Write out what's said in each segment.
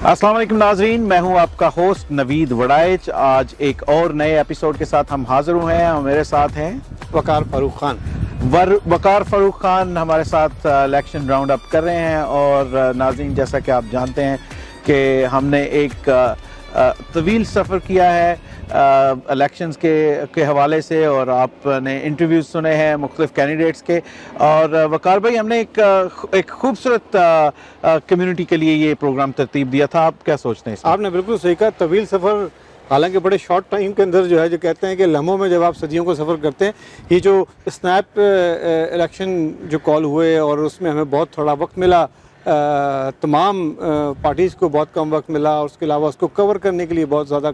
अस्सलाम वालेकुम नाजरीन, मैं हूं आपका होस्ट नवीद वड़ाइच। आज एक और नए एपिसोड के साथ हम हाजिर हुए हैं और मेरे साथ हैं वकार फारूक खान। वकार फारूक खान हमारे साथ इलेक्शन राउंड अप कर रहे हैं। और नाजरीन, जैसा कि आप जानते हैं कि हमने एक तवील सफ़र किया है इलेक्शंस के हवाले से और आपने इंटरव्यूज़ सुने हैं मुख्तलिफ कैंडिडेट्स के। और वकार भाई, हमने एक खूबसूरत कम्युनिटी के लिए ये प्रोग्राम तरतीब दिया था। आप क्या सोचते हैं? आपने बिल्कुल सही कहा, तवील सफ़र, हालांकि बड़े शॉर्ट टाइम के अंदर जो है, जो कहते हैं कि लम्हों में जब आप सदियों को सफ़र करते हैं। ये जो स्नैप इलेक्शन जो कॉल हुए और उसमें हमें बहुत थोड़ा वक्त मिला, तमाम पार्टीज़ को बहुत कम वक्त मिला और उसके अलावा उसको कवर करने के लिए बहुत ज़्यादा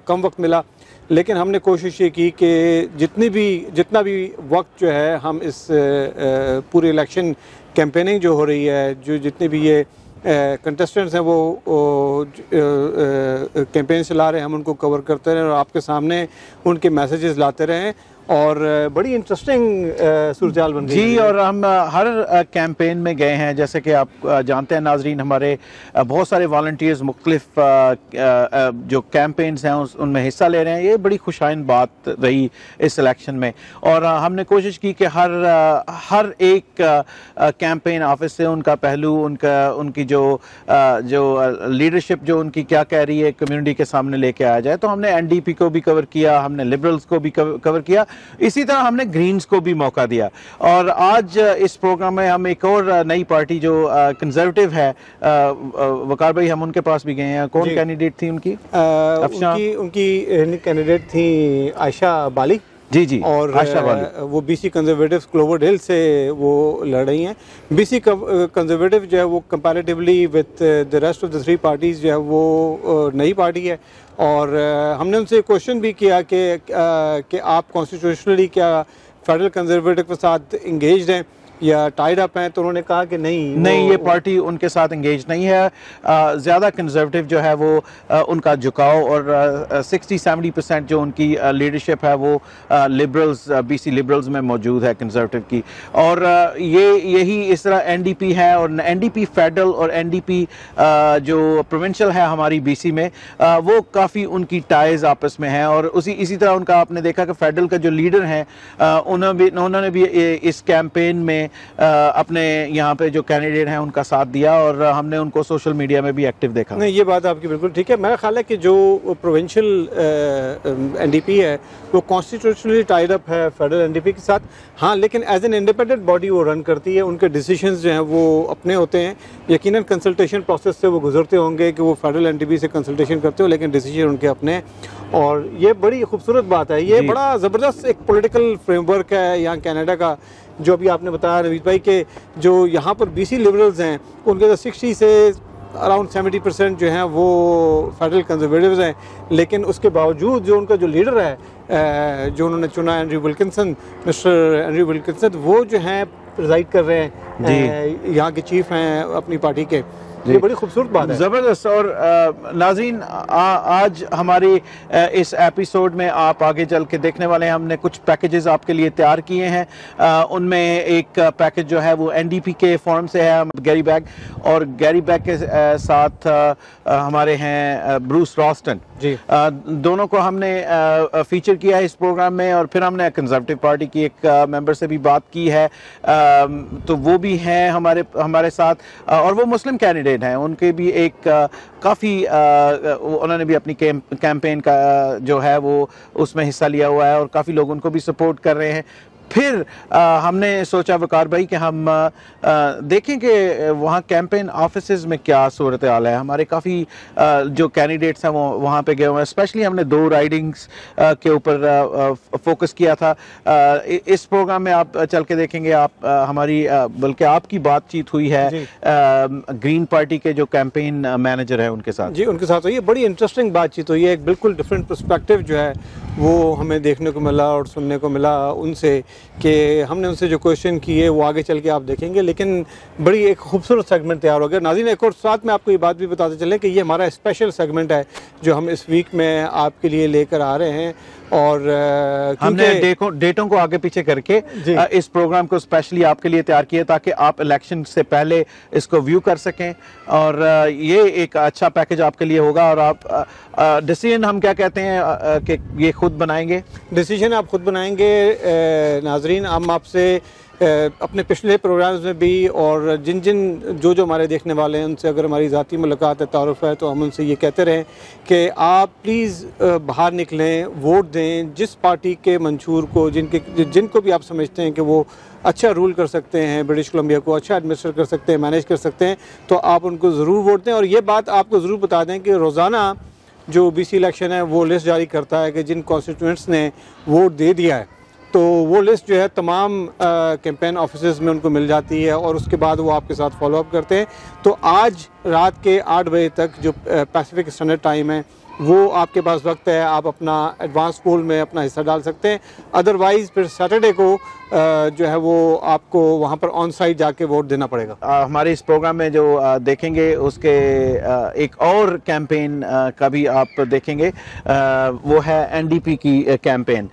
कम वक्त मिला। लेकिन हमने कोशिश ये की कि जितना भी वक्त जो है हम इस पूरे इलेक्शन कैंपेनिंग जो हो रही है, जो जितने भी ये कंटेस्टेंट्स हैं वो कैंपेन चला रहे हैं, हम उनको कवर करते रहें और आपके सामने उनके मैसेजेस लाते रहें। और बड़ी इंटरेस्टिंग सूरत बन गई जी। और हम हर कैंपेन में गए हैं, जैसे कि आप जानते हैं नाजरीन, हमारे बहुत सारे वॉलंटियर्स मुख्तलिफ जो कैंपेन्स हैं उनमें हिस्सा ले रहे हैं। ये बड़ी खुशाइन बात रही इस इलेक्शन में। और हमने कोशिश की कि हर एक कैंपेन ऑफिस से उनका पहलू, उनकी जो लीडरशिप जो उनकी क्या कह रही है कम्युनिटी के सामने लेके आया जाए। तो हमने एनडीपी को भी कवर किया, हमने लिबरल्स को भी कवर किया, इसी तरह हमने ग्रीन्स को भी मौका दिया। और आज इस प्रोग्राम में हम एक और नई पार्टी जो कंजर्वेटिव है, वकार भाई, हम उनके पास भी गए हैं। कौन कैंडिडेट थी उनकी? उनकी कैंडिडेट थी आयशा बाली। जी। और आयशा बाली वो बीसी कंजर्वेटिव क्लोवर्ड हिल से वो लड़ रही हैं। बीसी कंजर्वेटिव जो है वो comparatively with the rest of the three parties जो है वो नई पार्टी है। और हमने उनसे क्वेश्चन भी किया कि आप कॉन्स्टिट्यूशनली क्या फेडरल कंजर्वेटिव के साथ इंगेज्ड हैं या टाइड अप हैं। तो उन्होंने कहा कि नहीं, ये पार्टी उनके साथ इंगेज नहीं है। ज़्यादा कंजर्वेटिव जो है वो उनका झुकाव, और 60-70% जो उनकी लीडरशिप है वो लिबरल्स, बीसी लिबरल्स में मौजूद है कंजर्वेटिव की। और यही इस तरह एनडीपी है, और एनडीपी फेडरल और एनडीपी जो प्रोविंशियल है हमारी बीसी में, वो काफ़ी उनकी टाइज आपस में है। और इसी तरह उनका आपने देखा कि फेडरल का जो लीडर हैं उन्होंने भी इस कैंपेन में अपने यहाँ पे जो कैंडिडेट हैं उनका साथ दिया, और हमने उनको सोशल मीडिया में भी एक्टिव देखा। नहीं, ये बात आपकी बिल्कुल ठीक है। मेरा ख्याल है कि जो प्रोविंशियल एनडीपी है वो कॉन्स्टिट्यूशनली टाइड अप है फेडरल एनडीपी के साथ। हाँ, लेकिन एज एन इंडिपेंडेंट बॉडी वो रन करती है। उनके डिसीजंस जो हैं वो अपने होते हैं। यकीनन कंसल्टेशन प्रोसेस से वो गुजरते होंगे कि वो फेडरल एनडीपी से कंसल्टेशन करते हो, लेकिन डिसीजन उनके अपने हैं। और ये बड़ी खूबसूरत बात है। ये बड़ा ज़बरदस्त एक पॉलिटिकल फ्रेमवर्क है यहाँ कनाडा का, जो अभी आपने बताया नवीद भाई के जो यहाँ पर बीसी लिबरल्स हैं उनके तो 60 से अराउंड 70% जो हैं वो फेडरल कंजर्वेटिव्स हैं। लेकिन उसके बावजूद जो उनका जो लीडर है जो उन्होंने चुना, मिस्टर एंड्रयू विल्किंसन, वो जो हैं प्रिजाइड कर रहे हैं, यहाँ के चीफ हैं अपनी पार्टी के। ये बड़ी खूबसूरत बात है, ज़बरदस्त। और नाज़रीन, आज हमारी इस एपिसोड में आप आगे चल के देखने वाले हैं, हमने कुछ पैकेजेस आपके लिए तैयार किए हैं। उनमें एक पैकेज जो है वो एनडीपी के फॉर्म से है, गैरी बैग, और गैरी बैग के साथ हमारे हैं ब्रूस रॉस्टन जी। दोनों को हमने फीचर किया है इस प्रोग्राम में। और फिर हमने कंजर्वेटिव पार्टी की एक मेंबर से भी बात की है, तो वो भी हैं हमारे साथ, और वो मुस्लिम कैंडिडेट हैं। उनके भी एक काफ़ी उन्होंने भी अपनी कैंपेन का जो है वो उसमें हिस्सा लिया हुआ है, और काफ़ी लोग उनको भी सपोर्ट कर रहे हैं। फिर हमने सोचा वकार भाई कि हम देखें कि वहाँ कैंपेन ऑफिसेज में क्या सूरत हाल है। हमारे काफ़ी जो कैंडिडेट्स हैं वो वहाँ पे गए हुए हैं। स्पेशली हमने 2 राइडिंग्स के ऊपर फोकस किया था। इस प्रोग्राम में आप चल के देखेंगे, आप हमारी बल्कि आपकी बातचीत हुई है ग्रीन पार्टी के जो कैंपेन मैनेजर है उनके साथ। जी, उनके साथ हुई है। बड़ी इंटरेस्टिंग बातचीत हुई है। एक बिल्कुल डिफरेंट पर्सपेक्टिव जो है वो हमें देखने को मिला और सुनने को मिला उनसे, कि हमने उनसे जो क्वेश्चन किए वो आगे चल के आप देखेंगे। लेकिन बड़ी एक खूबसूरत सेगमेंट तैयार हो गया। नाज़रीन, एक और साथ में आपको ये बात भी बताते चलें कि ये हमारा स्पेशल सेगमेंट है जो हम इस वीक में आपके लिए लेकर आ रहे हैं। और हमने डेटों को आगे पीछे करके इस प्रोग्राम को स्पेशली आपके लिए तैयार किया ताकि आप इलेक्शन से पहले इसको व्यू कर सकें और ये एक अच्छा पैकेज आपके लिए होगा। और आप डिसीजन हम क्या कहते हैं कि ये खुद बनाएंगे, डिसीजन आप खुद बनाएंगे। नाजरीन, हम आपसे अपने पिछले प्रोग्राम्स में भी और जो हमारे देखने वाले हैं उनसे अगर हमारी ज़ाती मुलाकात है, तारुफ है, तो हम उनसे ये कहते रहें कि आप प्लीज़ बाहर निकलें, वोट दें जिस पार्टी के मंशूर को, जिनको भी आप समझते हैं कि वो अच्छा रूल कर सकते हैं, ब्रिटिश कोलंबिया को अच्छा एडमिनिस्ट्रेट कर सकते हैं, मैनेज कर सकते हैं, तो आप उनको ज़रूर वोट दें। और ये बात आपको ज़रूर बता दें कि रोज़ाना जो BC इलेक्शन है वो लिस्ट जारी करता है कि जिन कॉन्स्टिट्यूएंट्स ने वोट दे दिया है, तो वो लिस्ट जो है तमाम कैंपेन ऑफिसेज में उनको मिल जाती है और उसके बाद वो आपके साथ फॉलोअप करते हैं। तो आज रात के 8 बजे तक जो पैसिफिक स्टैंडर्ड टाइम है वो आपके पास वक्त है, आप अपना एडवांस पोल में अपना हिस्सा डाल सकते हैं। अदरवाइज़ फिर सैटरडे को जो है वो आपको वहाँ पर ऑन साइट जाके वोट देना पड़ेगा। हमारे इस प्रोग्राम में जो देखेंगे उसके एक और कैंपेन का भी आप देखेंगे, वो है NDP की कैंपेन।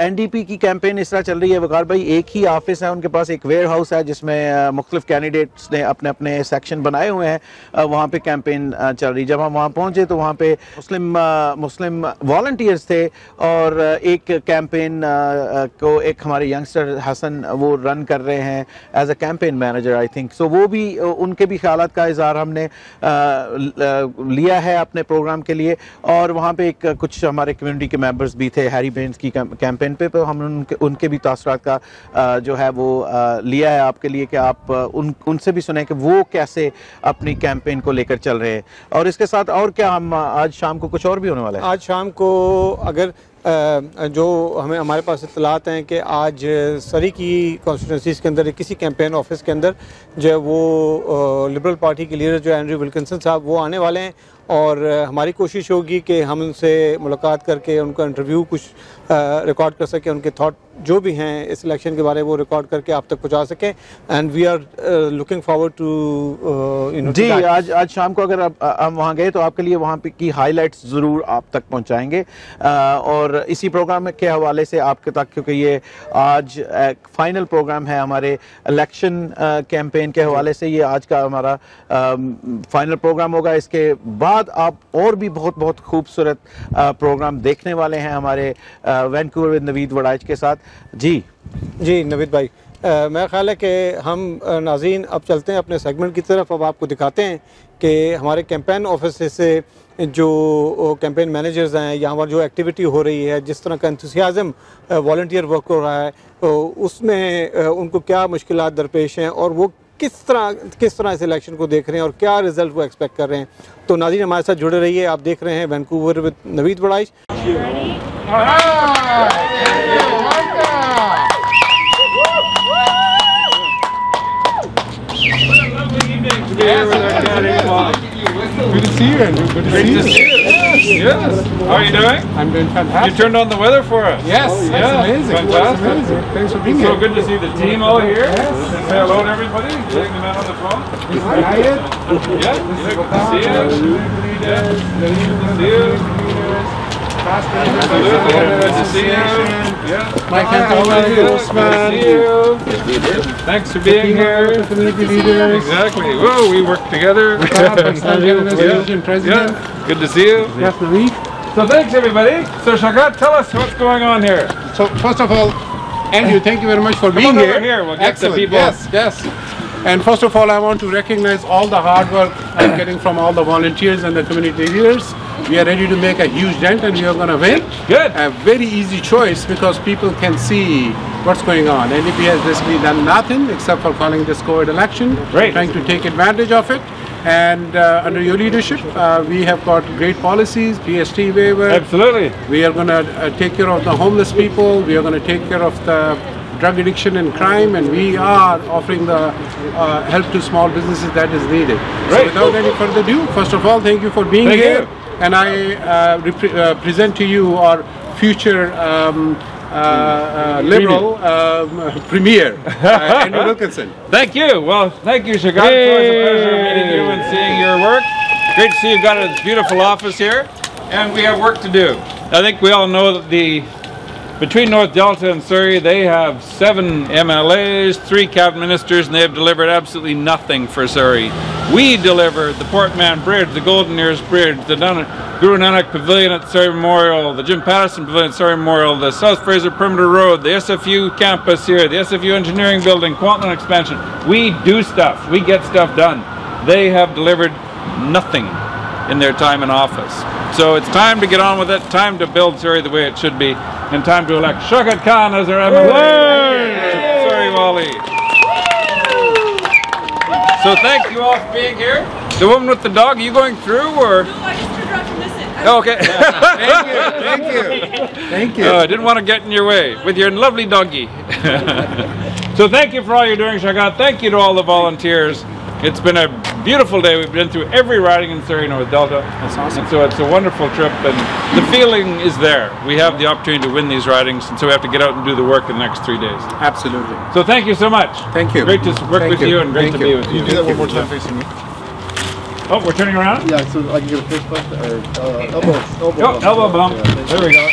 NDP की कैंपेन इस तरह चल रही है वकार भाई, एक ही ऑफिस है उनके पास, एक वेयर हाउस है जिसमें मुख्तलिफ कैंडिडेट्स ने अपने अपने सेक्शन बनाए हुए हैं, वहाँ पे कैंपेन चल रही। जब हम वहाँ पहुँचे तो वहाँ पे मुस्लिम वॉलंटियर्स थे और एक कैंपेन को एक हमारे यंगस्टर हसन वो रन कर रहे हैं as a campaign manager I think. So वो भी उनके भी ख्यालात का इज़हार हमने लिया है अपने प्रोग्राम के लिए। और वहाँ पे कुछ हमारे कम्युनिटी के मेंबर्स भी थे हैरी बेन्स की कैंपेन पे, तो हमने उनके भी तासरात का जो है वो लिया है आपके लिए कि आप उनसे भी सुने कि वो कैसे अपनी कैंपेन को लेकर चल रहे हैं। और इसके साथ और क्या, हम आज शाम को कुछ और भी होने वाला है। आज शाम को अगर जो हमारे पास इत्तलात हैं कि आज सरी की कॉन्स्टिट्यूंसीज़ के अंदर किसी कैंपेन ऑफिस के अंदर जो है वो लिबरल पार्टी के लीडर जो एंड्रयू विल्किंसन साहब वो आने वाले हैं और हमारी कोशिश होगी कि हम उनसे मुलाकात करके उनका इंटरव्यू कुछ रिकॉर्ड कर सकें, उनके थॉट जो भी हैं इस इलेक्शन के बारे में वो रिकॉर्ड करके आप तक पहुंचा सकें। And we are looking forward to जी आज शाम को अगर हम वहाँ गए तो आपके लिए वहाँ की हाईलाइट्स ज़रूर आप तक पहुँचाएंगे और इसी प्रोग्राम के हवाले से आपके तक, क्योंकि ये आज फाइनल प्रोग्राम है हमारे इलेक्शन कैंपेन के हवाले से, ये आज का हमारा फाइनल प्रोग्राम होगा। इसके बाद आप और भी बहुत बहुत खूबसूरत प्रोग्राम देखने वाले हैं हमारे वैनकूवर विद नवीद वड़ाइच के साथ। जी नवीद भाई, मेरा ख्याल है कि हम नाज़रीन अब चलते हैं अपने सेगमेंट की तरफ। अब आपको दिखाते हैं कि हमारे कैंपेन ऑफिस से जो कैंपेन मैनेजर्स हैं, यहाँ पर जो एक्टिविटी हो रही है, जिस तरह का एंथुसियाज़म वॉलंटियर वर्क हो रहा है, तो उसमें उनको क्या मुश्किलात दरपेश हैं और वो किस तरह इस इलेक्शन को देख रहे हैं और क्या रिजल्ट वो एक्सपेक्ट कर रहे हैं। तो नाज़रीन हमारे साथ जुड़े रहिए। आप देख रहे हैं Vancouver with Naveed Waraich. Good to see you, Andrew. Good to see you. Yes. How are you doing? I'm doing fantastic. You turned on the weather for us. Yes, that's amazing. Fantastic. That's amazing. Thanks for being here. So good to see the team all here. Yes. Say hello to everybody. Getting them out on the phone. Yeah. Good to see you. Yeah. Good to see you. Absolutely. Good to see you. Yeah. Mike, how are you? Good to see you. Thanks for being here. Community leaders. Exactly. Whoa, we work together. President. Good to see you. Yes, Naveed. So thanks everybody. So Shagat, tell us what's going on here. So first of all, Andrew, thank you very much for being over here. We'll get Excellent. the people. Yes. And first of all, I want to recognize all the hard work I'm getting from all the volunteers and the community leaders. We are ready to make a huge dent and we are going to win. Good. A very easy choice because people can see what's going on. NDP has basically done nothing except for calling this COVID election, Great. trying to take advantage of it. And under your leadership, we have got great policies, PST waiver. Absolutely. We are going to take care of the homeless people. We are going to take care of the drug addiction and crime, and we are offering the help to small businesses that is needed. Great. So without any further ado, first of all, thank you for being Thank here. you. And I present to you our future Liberal Premier, Andrew Wilkinson. Thank you. Well, thank you, Shagat. It's always a pleasure meeting you and seeing your work. Great to see you've got a beautiful office here, and we have work to do. I think we all know that between North Delta and Surrey, they have 7 MLAs, 3 cabinet ministers, and they have delivered absolutely nothing for Surrey. We delivered the Portman Bridge, the Golden Ears Bridge, the Guru Nanak Pavilion at Surrey Memorial, the Jim Patterson Pavilion at Surrey Memorial, the South Fraser Perimeter Road, the SFU campus here, the SFU Engineering Building, Kwantlen expansion. We do stuff. We get stuff done. They have delivered nothing in their time in office. So it's time to get on with it, time to build Surrey the way it should be, and time to elect Shaukat Khan as our MLA. Surrey Wally. So thank you all for being here. The woman with the dog, are you going through or? No, I just turned around to listen. Oh, okay. Thank you. Thank you. I didn't want to get in your way with your lovely doggy. So thank you for all you're doing, Shaukat. Thank you to all the volunteers. It's been a beautiful day. We've been through every riding in Surrey North Delta. That's awesome. And so it's a wonderful trip, and the feeling is there. We have the opportunity to win these ridings, and so we have to get out and do the work in the next 3 days. Absolutely. So thank you so much. Thank you. Great to work with you and great to be with you. Do that one more time facing me. Oh, we're turning around? Yeah, so I can get a fist bump or elbow Oh, elbow bump. Yeah, There we go.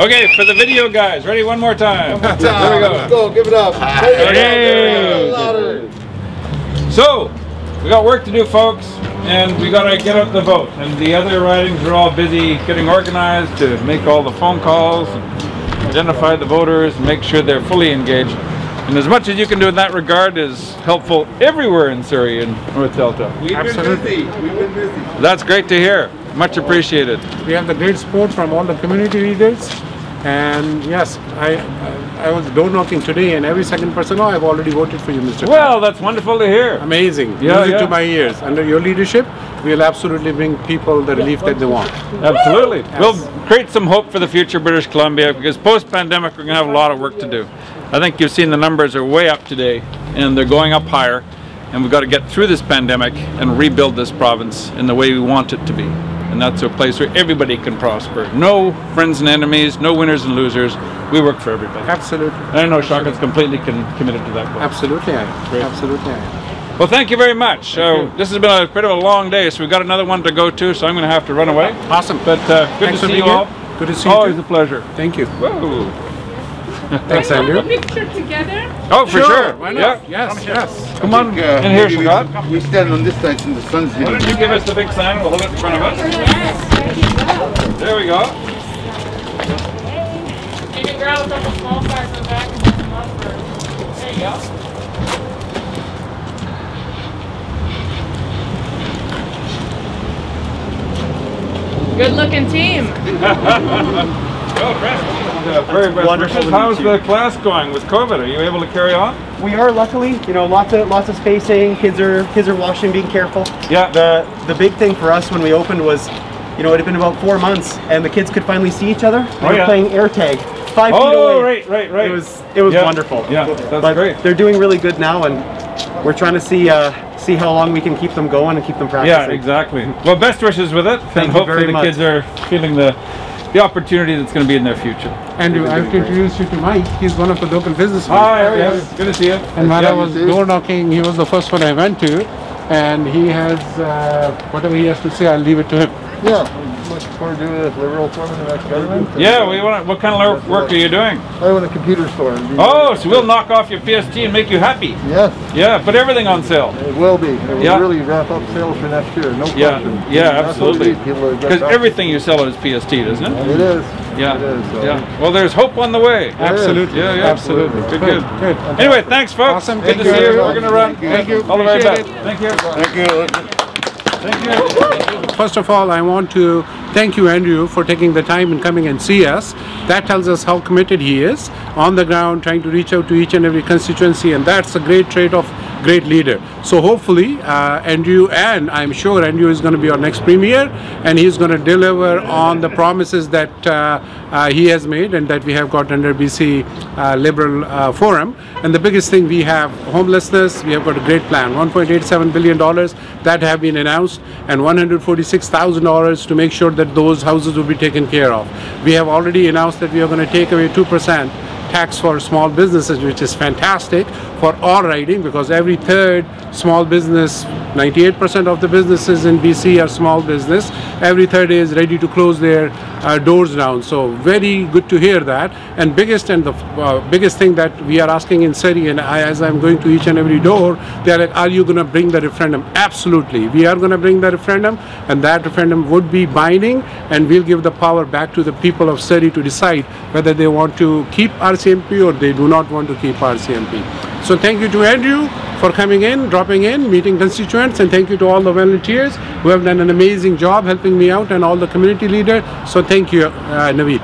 Okay, for the video guys, ready? One more time. There we go. Let's go, give it up. Hey. Louder. So, we got work to do, folks, and we got to get out the vote. And the other ridings are all busy getting organized to make all the phone calls, and identify the voters, and make sure they're fully engaged. And as much as you can do in that regard is helpful everywhere in Surrey and North Delta. We've been busy. We've been busy. That's great to hear. Much appreciated. We have the great support from all the community leaders, and yes, I was door knocking today, and every second person, oh, I've already voted for you, Mr. Well, that's wonderful to hear. Amazing. Yeah, Music yeah. to my ears. Under your leadership, we'll absolutely bring people the relief that they want. Absolutely. We'll create some hope for the future British Columbia, because post-pandemic we're going to have a lot of work to do. I think you've seen the numbers are way up today, and they're going up higher, and we've got to get through this pandemic and rebuild this province in the way we want it to be. And that's a place where everybody can prosper. No friends and enemies, no winners and losers. We work for everybody. Absolutely. And I know Shaukat's completely committed to that goal. Absolutely, I am. Great. Absolutely, I am. Well, thank you very much. So this has been a bit of a long day, so we've got another one to go to, so I'm going to have to run away. Awesome. But good Thanks to for see being you all. here. Good to see you. Always too. a pleasure. Thank you. Whoa. Thanks, Can we Andrew. have a picture together? Oh, for sure. Why not? Yeah. Yes, yes. Come on in here, Maybe Shaukat. we stand on this side since the sun's Why hitting. don't you give us the big sign? We'll hold it in front of us. Yes, there you go. There we go. You can grab a couple small size in the back and put them up first. There you go. Good looking team. Oh, very wonderful to meet How's you. the class going with COVID? Are you able to carry on? We are luckily, lots of spacing. Kids are washing, being careful. Yeah. The big thing for us when we opened was, it had been about 4 months, and the kids could finally see each other. They were yeah. playing air tag, 5 feet away. Right. It was wonderful. Yeah, that's but great. They're doing really good now, and we're trying to see how long we can keep them going and keep them practicing. Yeah, exactly. Well, best wishes with it, Thank and you hopefully very the much. kids are feeling the opportunity that's going to be in their future. Andrew, I have to introduce you to Mike. He's one of the local businessmen. Hi, how are you? Good to see you. And while Yeah, I was you too. door knocking, he was the first one I went to, and he has whatever he has to say. I'll leave it to him. Yeah, much more to do with Liberal form of the next government. Yeah, what kind of work are you doing? I own a computer store. Oh, so we'll knock off your PST and make you happy. Yes, Yeah, put everything on sale. it will be. It will Yeah. really wrap up sales for next year, no Yeah, question. yeah, That's what we absolutely. need people to get Because back. everything you sell is PST, doesn't it? It is. Yeah, It is. So. yeah. Well, there's hope on the way. Absolutely. Yeah, yeah. Absolutely. Good. Good. Anyway, thanks, folks. Awesome. Good Thank to you see very you. much. We're gonna run. Thank you. All the very best. Appreciate Thank you. Thank you. First of all, I want to thank you, Andrew, for taking the time and coming and see us. That tells us how committed he is on the ground, trying to reach out to each and every constituency, and that's a great trait of great leader. So hopefully, Andrew, and I'm sure Andrew is going to be our next premier, and he's going to deliver on the promises that he has made and that we have got under BC Liberal Forum. And the biggest thing, we have homelessness. We have got a great plan, $1.87 billion that have been announced, and $146,000 to make sure that those houses will be taken care of. We have already announced that we are going to take away 2% tax for small businesses, which is fantastic for our riding, because every third small business, 98% of the businesses in BC are small business. Every third is ready to close their doors down. So very good to hear that. And the biggest thing that we are asking in Surrey, and as I'm going to each and every door, they are like, are you going to bring the referendum? Absolutely. We are going to bring the referendum, and that referendum would be binding, and we'll give the power back to the people of Surrey to decide whether they want to keep RCMP or they do not want to keep RCMP. So thank you to Andrew for coming in, dropping in, meeting constituents, and thank you to all the volunteers who have done an amazing job helping me out, and all the community leaders. So thank you, Naveed.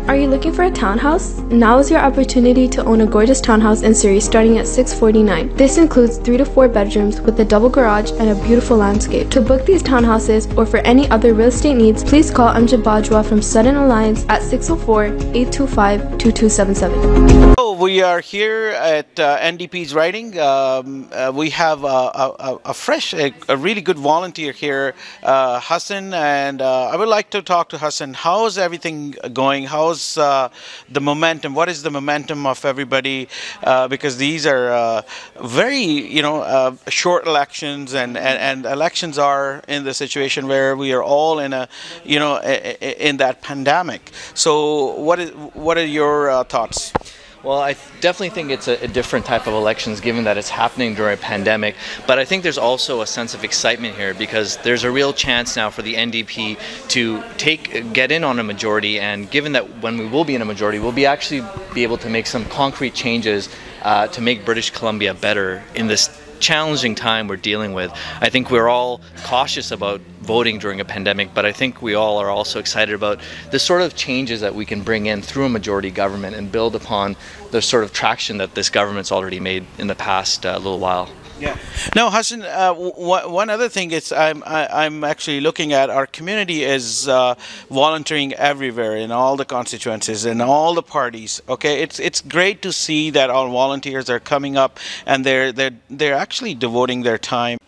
Are you looking for a townhouse? Now is your opportunity to own a gorgeous townhouse in Surrey starting at $649. This includes 3 to 4 bedrooms with a double garage and a beautiful landscape. To book these townhouses or for any other real estate needs, please call Amjad Bajwa from Sudden Alliance at 604-825-2277. We are here at NDP's riding. We have a really good volunteer here, Hassan, and I would like to talk to Hassan. How's everything going? How's the momentum? What is the momentum of everybody? Because these are very, short elections, and elections are in the situation where we are all in a, in that pandemic. So what are your thoughts? Well, I definitely think it's a different type of elections given that it's happening during a pandemic, but I think there's also a sense of excitement here because there's a real chance now for the NDP to get in on a majority, and given that when we will be in a majority, we'll actually be able to make some concrete changes to make British Columbia better in this challenging time we're dealing with. I think we're all cautious about voting during a pandemic, but I think we all are also excited about the sort of changes that we can bring in through a majority government and build upon the sort of traction that this government's already made in the past little while. Yeah. Now, Hassan, one other thing is I'm actually looking at our community is volunteering everywhere in all the constituencies and all the parties. Okay, it's great to see that all volunteers are coming up and they're actually devoting their time.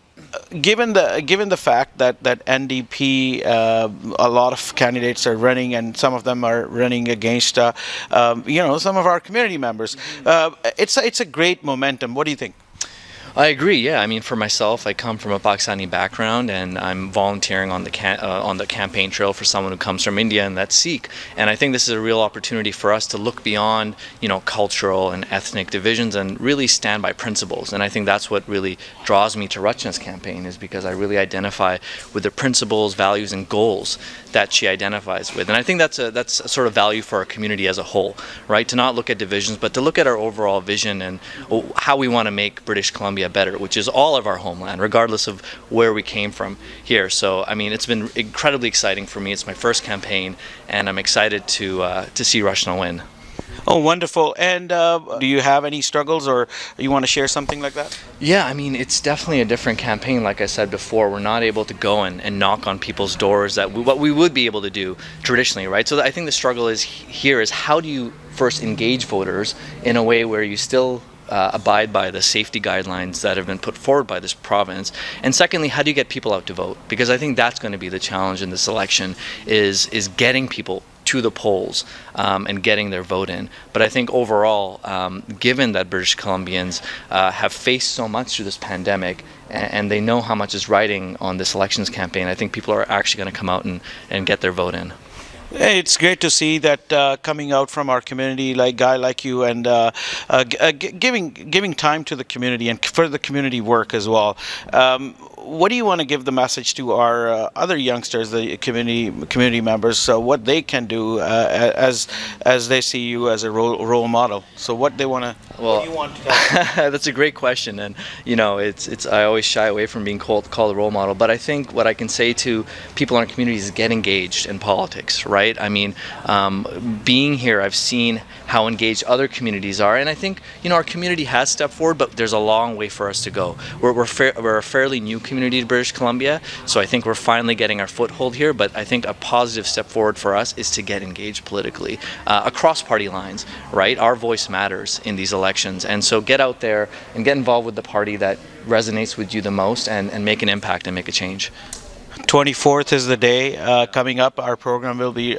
Given the fact that NDP, a lot of candidates are running, and some of them are running against, some of our community members. It's a great momentum. What do you think? I agree. Yeah, I mean, for myself, I come from a Pakistani background, and I'm volunteering on the campaign trail for someone who comes from India, and that's Sikh. And I think this is a real opportunity for us to look beyond, cultural and ethnic divisions and really stand by principles. And I think that's what really draws me to Rachna's campaign, is because I really identify with the principles, values, and goals that she identifies with. And I think that's a sort of value for our community as a whole, right? To not look at divisions, but to look at our overall vision and how we want to make British Columbia better, which is all of our homeland, regardless of where we came from here. So, I mean, it's been incredibly exciting for me. It's my first campaign, and I'm excited to see Rachna win. Oh, wonderful. And do you have any struggles, or you want to share something like that? Yeah, I mean, it's definitely a different campaign. Like I said before, we're not able to go and knock on people's doors what we would be able to do traditionally, right? So I think the struggle is how do you first engage voters in a way where you still abide by the safety guidelines that have been put forward by this province, and secondly, how do you get people out to vote? Because I think that's going to be the challenge in this election, is getting people to the polls and getting their vote in. But I think overall, given that British Columbians have faced so much through this pandemic, and they know how much is riding on this elections campaign, I think people are actually going to come out and get their vote in. It's great to see that coming out from our community, guy like you, and giving time to the community and for the community work as well. What do you want to give the message to our other youngsters, the community members, so what they can do as they see you as a role model? So what do you want to tell? That's a great question, and I always shy away from being called a role model, but I think what I can say to people in our communities is get engaged in politics, right? I mean, being here, I've seen how engaged other communities are, and I think our community has stepped forward, but there's a long way for us to go. We're a fairly new community to British Columbia, so I think we're finally getting our foothold here, but I think a positive step forward for us is to get engaged politically across party lines, right? Our voice matters in these elections, and so get out there and get involved with the party that resonates with you the most and make an impact and make a change. 24th is the day coming up. Our program will be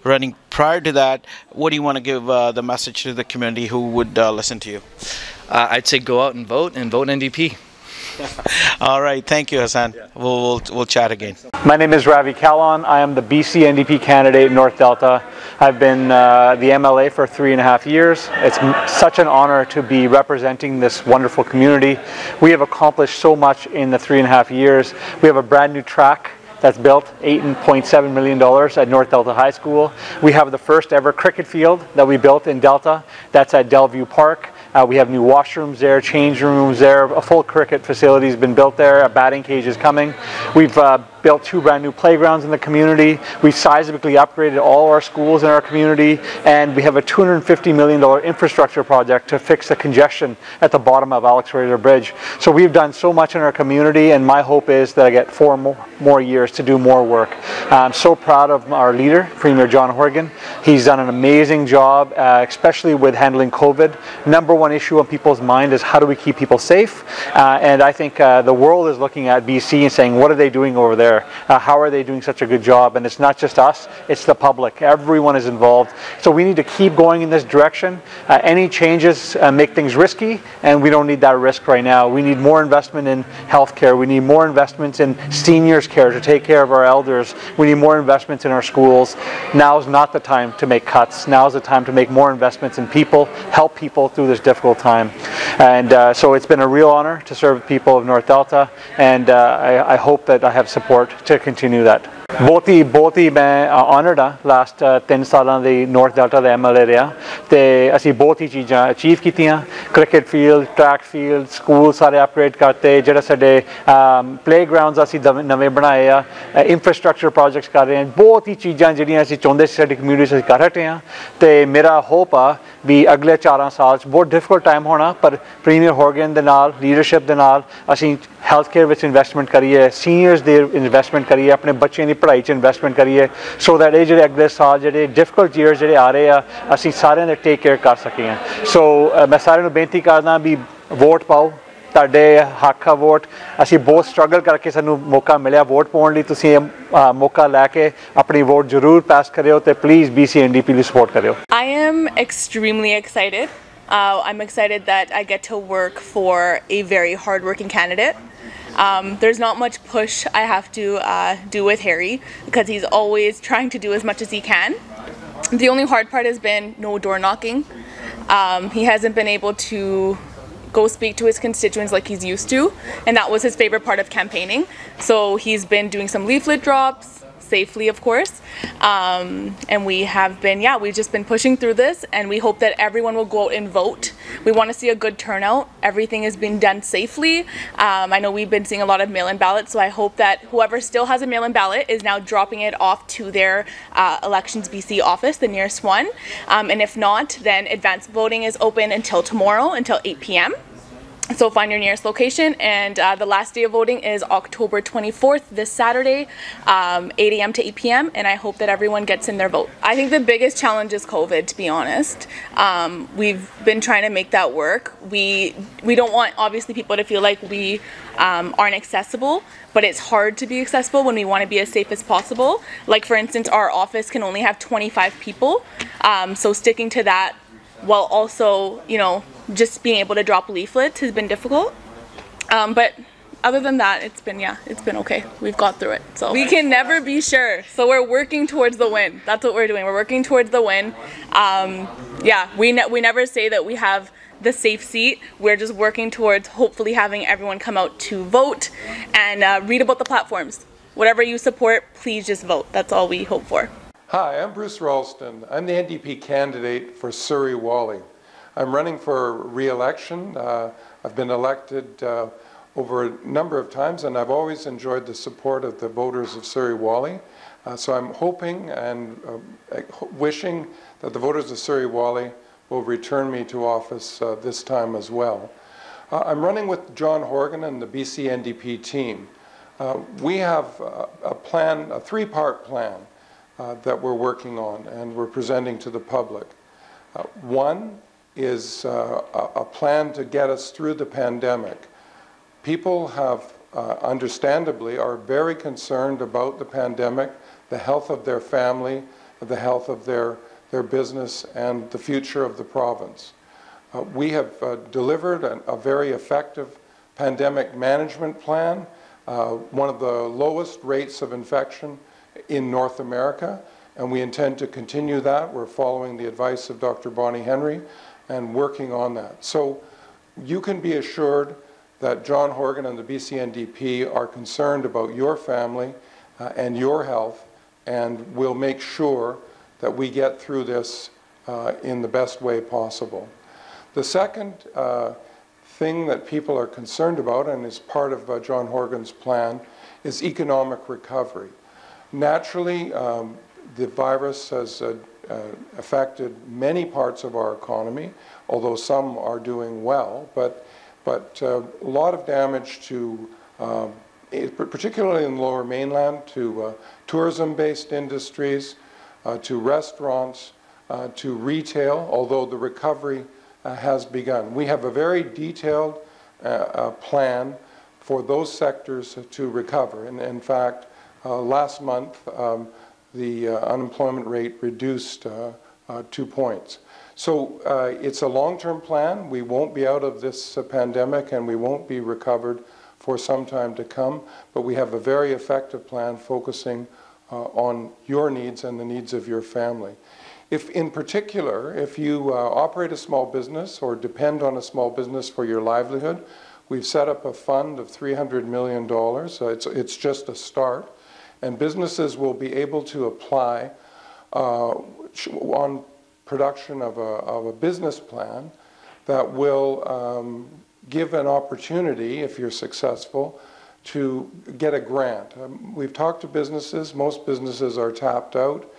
running prior to that. What do you want to give the message to the community who would listen to you? I'd say go out and vote NDP. All right, thank you, Hassan. Yeah. We'll chat again. My name is Ravi Kalon. I am the BC NDP candidate in North Delta. I've been the MLA for 3.5 years. It's such an honor to be representing this wonderful community. We have accomplished so much in the 3.5 years. We have a brand new track that's built, $8.7 million at North Delta High School. We have the first ever cricket field that we built in Delta. That's at Delview Park. We have new washrooms there, change rooms there, a full cricket facility has been built there, a batting cage is coming. We've built 2 brand new playgrounds in the community. We've seismically upgraded all our schools in our community, and we have a $250 million infrastructure project to fix the congestion at the bottom of Alex Fraser Bridge. So we've done so much in our community, and my hope is that I get 4 more years to do more work. I'm so proud of our leader, Premier John Horgan. He's done an amazing job, especially with handling COVID. Number one issue on people's mind is how do we keep people safe? And I think the world is looking at BC and saying, what are they doing over there? How are they doing such a good job? And it's not just us, it's the public. Everyone is involved. So we need to keep going in this direction. Any changes make things risky, and we don't need that risk right now. We need more investment in healthcare. We need more investments in seniors care to take care of our elders. We need more investments in our schools. Now's not the time to make cuts. Now's the time to make more investments in people, help people through this difficult time. And so it's been a real honor to serve the people of North Delta, and I hope that I have support to continue that. बहुत ही मैं honoured हाँ last 3 सालों ਦੇ north delta ਦਾ MLA ਰਿਹਾ ਤੇ ਅਸੀਂ ਬਹੁਤ ਹੀ ਚੀਜ਼ਾਂ ਅਚੀਵ ਕੀਤੀਆਂ cricket field track field school ਸਾਰੇ ਅਪਗ੍ਰੇਡ ਕਰਤੇ ਜਿਹੜਾ ਸਾਡੇ ਪਲੇਗਰਾਉਂਡਸ ਅਸੀਂ ਨਵੇਂ ਬਣਾਏ ਆ ਇੰਫਰਾਸਟ੍ਰਕਚਰ ਪ੍ਰੋਜੈਕਟਸ ਕਰ ਰਹੇ ਹਾਂ ਬਹੁਤ ਹੀ ਚੀਜ਼ਾਂ ਜਿਹੜੀਆਂ ਅਸੀਂ ਚਾਹੁੰਦੇ ਸੀ ਸਾਡੀ ਕਮਿਊਨਿਟੀ 'ਚ ਅਸੀਂ ਕਰ ਹਟੇ ਹਾਂ ਤੇ ਮੇਰਾ ਹੋਪ ਆ ਵੀ ਅਗਲੇ 4 ਸਾਲ 'ਚ ਬਹੁਤ ਡਿਫਿਕਲਟ ਟਾਈਮ ਹੋਣਾ ਪਰ ਪ੍ਰੀਮੀਅਰ ਹੋਰਗਨ ਦੇ ਨਾਲ ਲੀਡਰਸ਼ਿਪ ਦੇ ਨਾਲ ਅਸੀਂ healthcare ਵਿੱਚ ਇਨਵੈਸਟਮੈਂਟ ਕਰੀਏ ਸੀਨੀਅਰਸ ਦੇ ਇਨਵੈਸਟਮੈਂਟ ਕਰੀਏ ਆਪਣੇ ਬੱਚਿਆਂ ਦੀ ਪੜ੍ਹਾਈ 'ਚ ਇਨਵੈਸਟਮੈਂਟ ਕਰੀਏ ਸੋ ਦੈਟ ਇਹ ਜਿਹੜੇ ਅਗਲੇ ਸਾਲ ਜਿਹੜੇ ਡਿਫਿਕਲਟ ਈਅਰਸ ਜਿਹੜੇ ਆ ਰਹੇ ਆ ਅਸੀਂ ਸਾਰਿਆਂ ਦੇ ਟੇਕ ਕੇਅਰ ਕਰ ਸਕੀਏ ਸੋ ਮੈਂ ਸਾਰਿਆਂ ਨੂੰ ਬੇਨਤੀ ਕਰਦਾ ਵੀ ਵੋਟ ਪਾਓ ਤੁਹਾਡੇ ਹੱਕ ਆ ਵੋਟ ਅਸੀਂ ਬਹੁਤ ਸਟਰਗਲ ਕਰਕੇ ਸਾਨੂੰ ਮੌਕਾ ਮਿਲਿਆ ਵੋਟ ਪਾਉਣ ਲਈ ਤੁਸੀਂ ਇਹ ਮੌਕਾ ਲੈ ਕੇ ਆਪਣੀ ਵੋਟ ਜ਼ਰੂਰ ਪਾਸ ਕਰਿਓ ਤੇ ਪਲੀਜ਼ BC NDP ਨੂੰ ਸਪੋਰਟ ਕਰਿਓ I am extremely excited. I'm excited that I get to work for a very hardworking candidate. There's not much push I have to do with Harry because he's always trying to do as much as he can. The only hard part has been no door knocking. He hasn't been able to go speak to his constituents like he's used to, and that was his favorite part of campaigning. So he's been doing some leaflet drops safely, of course, and we have been we've just been pushing through this, and we hope that everyone will go out and vote. We want to see a good turnout. Everything has been done safely. I know we've been seeing a lot of mail-in ballots, so I hope that whoever still has a mail-in ballot is now dropping it off to their Elections BC office, the nearest one, and if not, then advanced voting is open until tomorrow, until 8 p.m. So find your nearest location, and the last day of voting is October 24th, this Saturday, 8 a.m. to 8 p.m. and I hope that everyone gets in their vote. I think the biggest challenge is COVID, to be honest. We've been trying to make that work. We don't want, obviously, people to feel like we aren't accessible, but it's hard to be accessible when we want to be as safe as possible. Like, for instance, our office can only have 25 people, so sticking to that while also, you know, just being able to drop leaflets has been difficult. But other than that, it's been okay. We've got through it. So we can never be sure. So we're working towards the win. That's what we're doing. We're working towards the win. We never say that we have the safe seat. We're just working towards hopefully having everyone come out to vote and read about the platforms. Whatever you support, please just vote. That's all we hope for. Hi, I'm Bruce Ralston. I'm the NDP candidate for Surrey-Whalley. I'm running for re-election. I've been elected over a number of times, and I've always enjoyed the support of the voters of Surrey-Whalley. So I'm hoping and wishing that the voters of Surrey-Whalley will return me to office this time as well. I'm running with John Horgan and the BC NDP team. We have a plan, a 3-part plan that we're working on and we're presenting to the public. One is a plan to get us through the pandemic. People have understandably, are very concerned about the pandemic, the health of their family, the health of their business, and the future of the province. We have delivered a very effective pandemic management plan, one of the lowest rates of infection in North America, and we intend to continue that. We're following the advice of Dr. Bonnie Henry and working on that. So you can be assured that John Horgan and the BC NDP are concerned about your family and your health, and we'll make sure that we get through this in the best way possible. The second thing that people are concerned about, and is part of John Horgan's plan, is economic recovery. Naturally, the virus has affected many parts of our economy, although some are doing well, but a lot of damage to, particularly in the Lower Mainland, to tourism-based industries, to restaurants, to retail, although the recovery has begun. We have a very detailed plan for those sectors to recover. And in fact, last month, the unemployment rate reduced 2 points. So it's a long-term plan. We won't be out of this pandemic, and we won't be recovered for some time to come, but we have a very effective plan focusing on your needs and the needs of your family. If, in particular, if you operate a small business or depend on a small business for your livelihood, we've set up a fund of $300 million. It's just a start, and businesses will be able to apply on production of a business plan that will give an opportunity, if you're successful, to get a grant. We've talked to businesses. Most businesses are tapped out.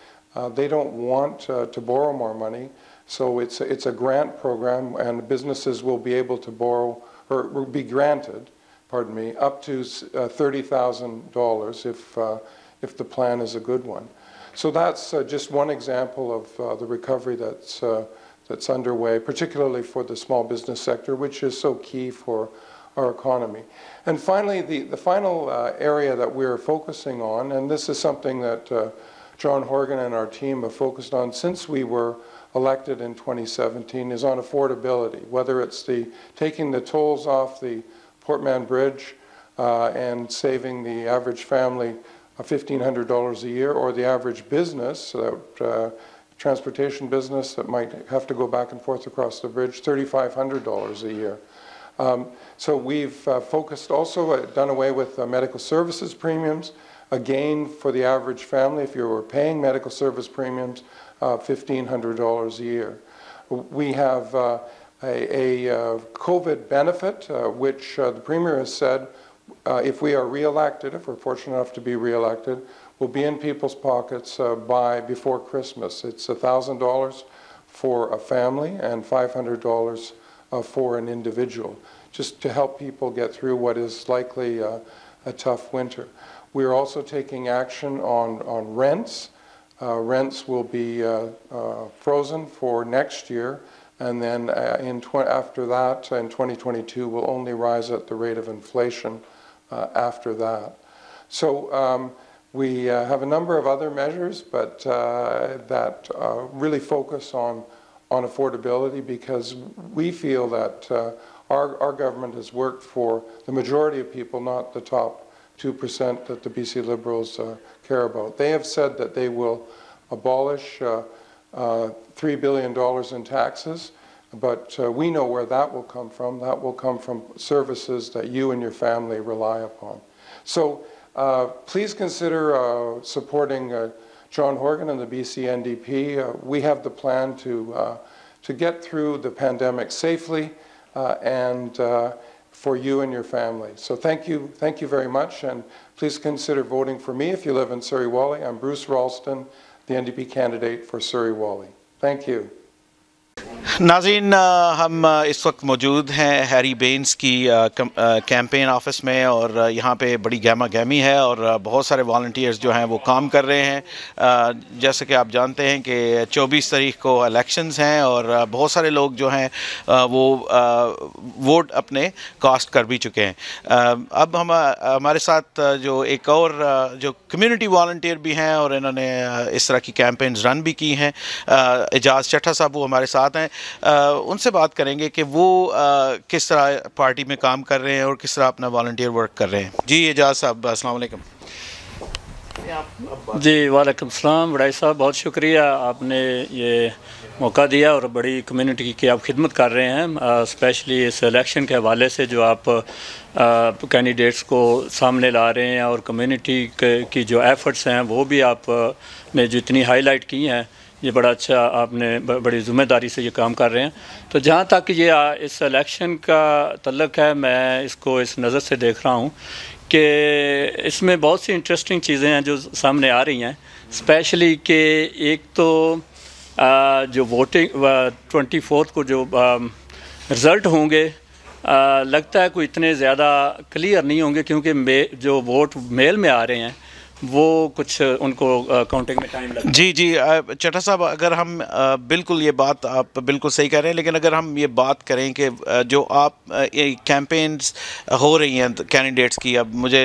They don't want to borrow more money, so it's a grant program, and businesses will be able to borrow, or will be granted, pardon me, up to $30,000 if the plan is a good one. So that's just one example of the recovery that's underway, particularly for the small business sector, which is so key for our economy. And finally, the final area that we're focusing on, and this is something that John Horgan and our team have focused on since we were elected in 2017, is on affordability, whether it's taking the tolls off the Port Mann Bridge and saving the average family $1,500 a year, or the average business, transportation business that might have to go back and forth across the bridge, $3,500 a year. So we've focused also, done away with medical services premiums. Again, for the average family, if you were paying medical service premiums, $1,500 a year. We have a COVID benefit, which the Premier has said, if we are re-elected, if we're fortunate enough to be re-elected, will be in people's pockets before Christmas. It's $1,000 for a family and $500 for an individual, just to help people get through what is likely a tough winter. We're also taking action on rents. Rents will be frozen for next year, and then after that, in 2022, will only rise at the rate of inflation after that. So we have a number of other measures, but that really focus on affordability, because we feel that our government has worked for the majority of people, not the top 2% that the BC Liberals care about. They have said that they will abolish $3 billion in taxes, but we know where that will come from. That will come from services that you and your family rely upon. So please consider supporting John Horgan and the BC NDP. We have the plan to get through the pandemic safely and for you and your family. So thank you very much, and please consider voting for me if you live in Surrey Wally. I'm Bruce Ralston, the NDP candidate for Surrey Wally. Thank you. नाज़रीन, हम इस वक्त मौजूद हैं Harry बेन्स की campaign office में और यहाँ पे बड़ी गहमा गहमी है और बहुत सारे वॉलंटियर्स जो हैं वो काम कर रहे हैं। जैसे कि आप जानते हैं कि 24 तारीख को इलेक्शंस हैं और बहुत सारे लोग जो हैं वो वोट अपने कास्ट कर भी चुके हैं। अब हमारे साथ जो एक और जो कम्युनिटी वॉलंटियर भी हैं और इन्होंने इस तरह की कैंपेन्स रन भी की हैं, एजाज चट्टा साहब वो हमारे साथ हैं। उनसे बात करेंगे कि वो किस तरह पार्टी में काम कर रहे हैं और किस तरह अपना वॉलंटियर वर्क कर रहे हैं। जी एजाज साहब, अस्सलाम वालेकुम। जी वालेकुम सलाम वड़ाइच साहब, बहुत शुक्रिया आपने ये मौका दिया और बड़ी कम्युनिटी की आप खिदमत कर रहे हैं, स्पेशली इस इलेक्शन के हवाले से जो आप कैंडिडेट्स को सामने ला रहे हैं और कम्युनिटी की जो एफर्ट्स हैं वो भी आपने जो इतनी हाईलाइट की हैं, ये बड़ा अच्छा आपने बड़ी ज़िम्मेदारी से ये काम कर रहे हैं। तो जहाँ तक ये इस इलेक्शन का तल्लुक़ है, मैं इसको इस नज़र से देख रहा हूँ कि इसमें बहुत सी इंटरेस्टिंग चीज़ें हैं जो सामने आ रही हैं, स्पेशली कि एक तो जो वोटिंग 24 को जो रिज़ल्ट होंगे लगता है कोई इतने ज़्यादा क्लियर नहीं होंगे, क्योंकि जो वोट मेल में आ रहे हैं वो कुछ उनको काउंटिंग में टाइम लगता है। जी चट्टा साहब, अगर हम बिल्कुल ये बात आप बिल्कुल सही कह रहे हैं, लेकिन अगर हम ये बात करें कि जो आप कैंपेन्स हो रही हैं कैंडिडेट्स की, अब मुझे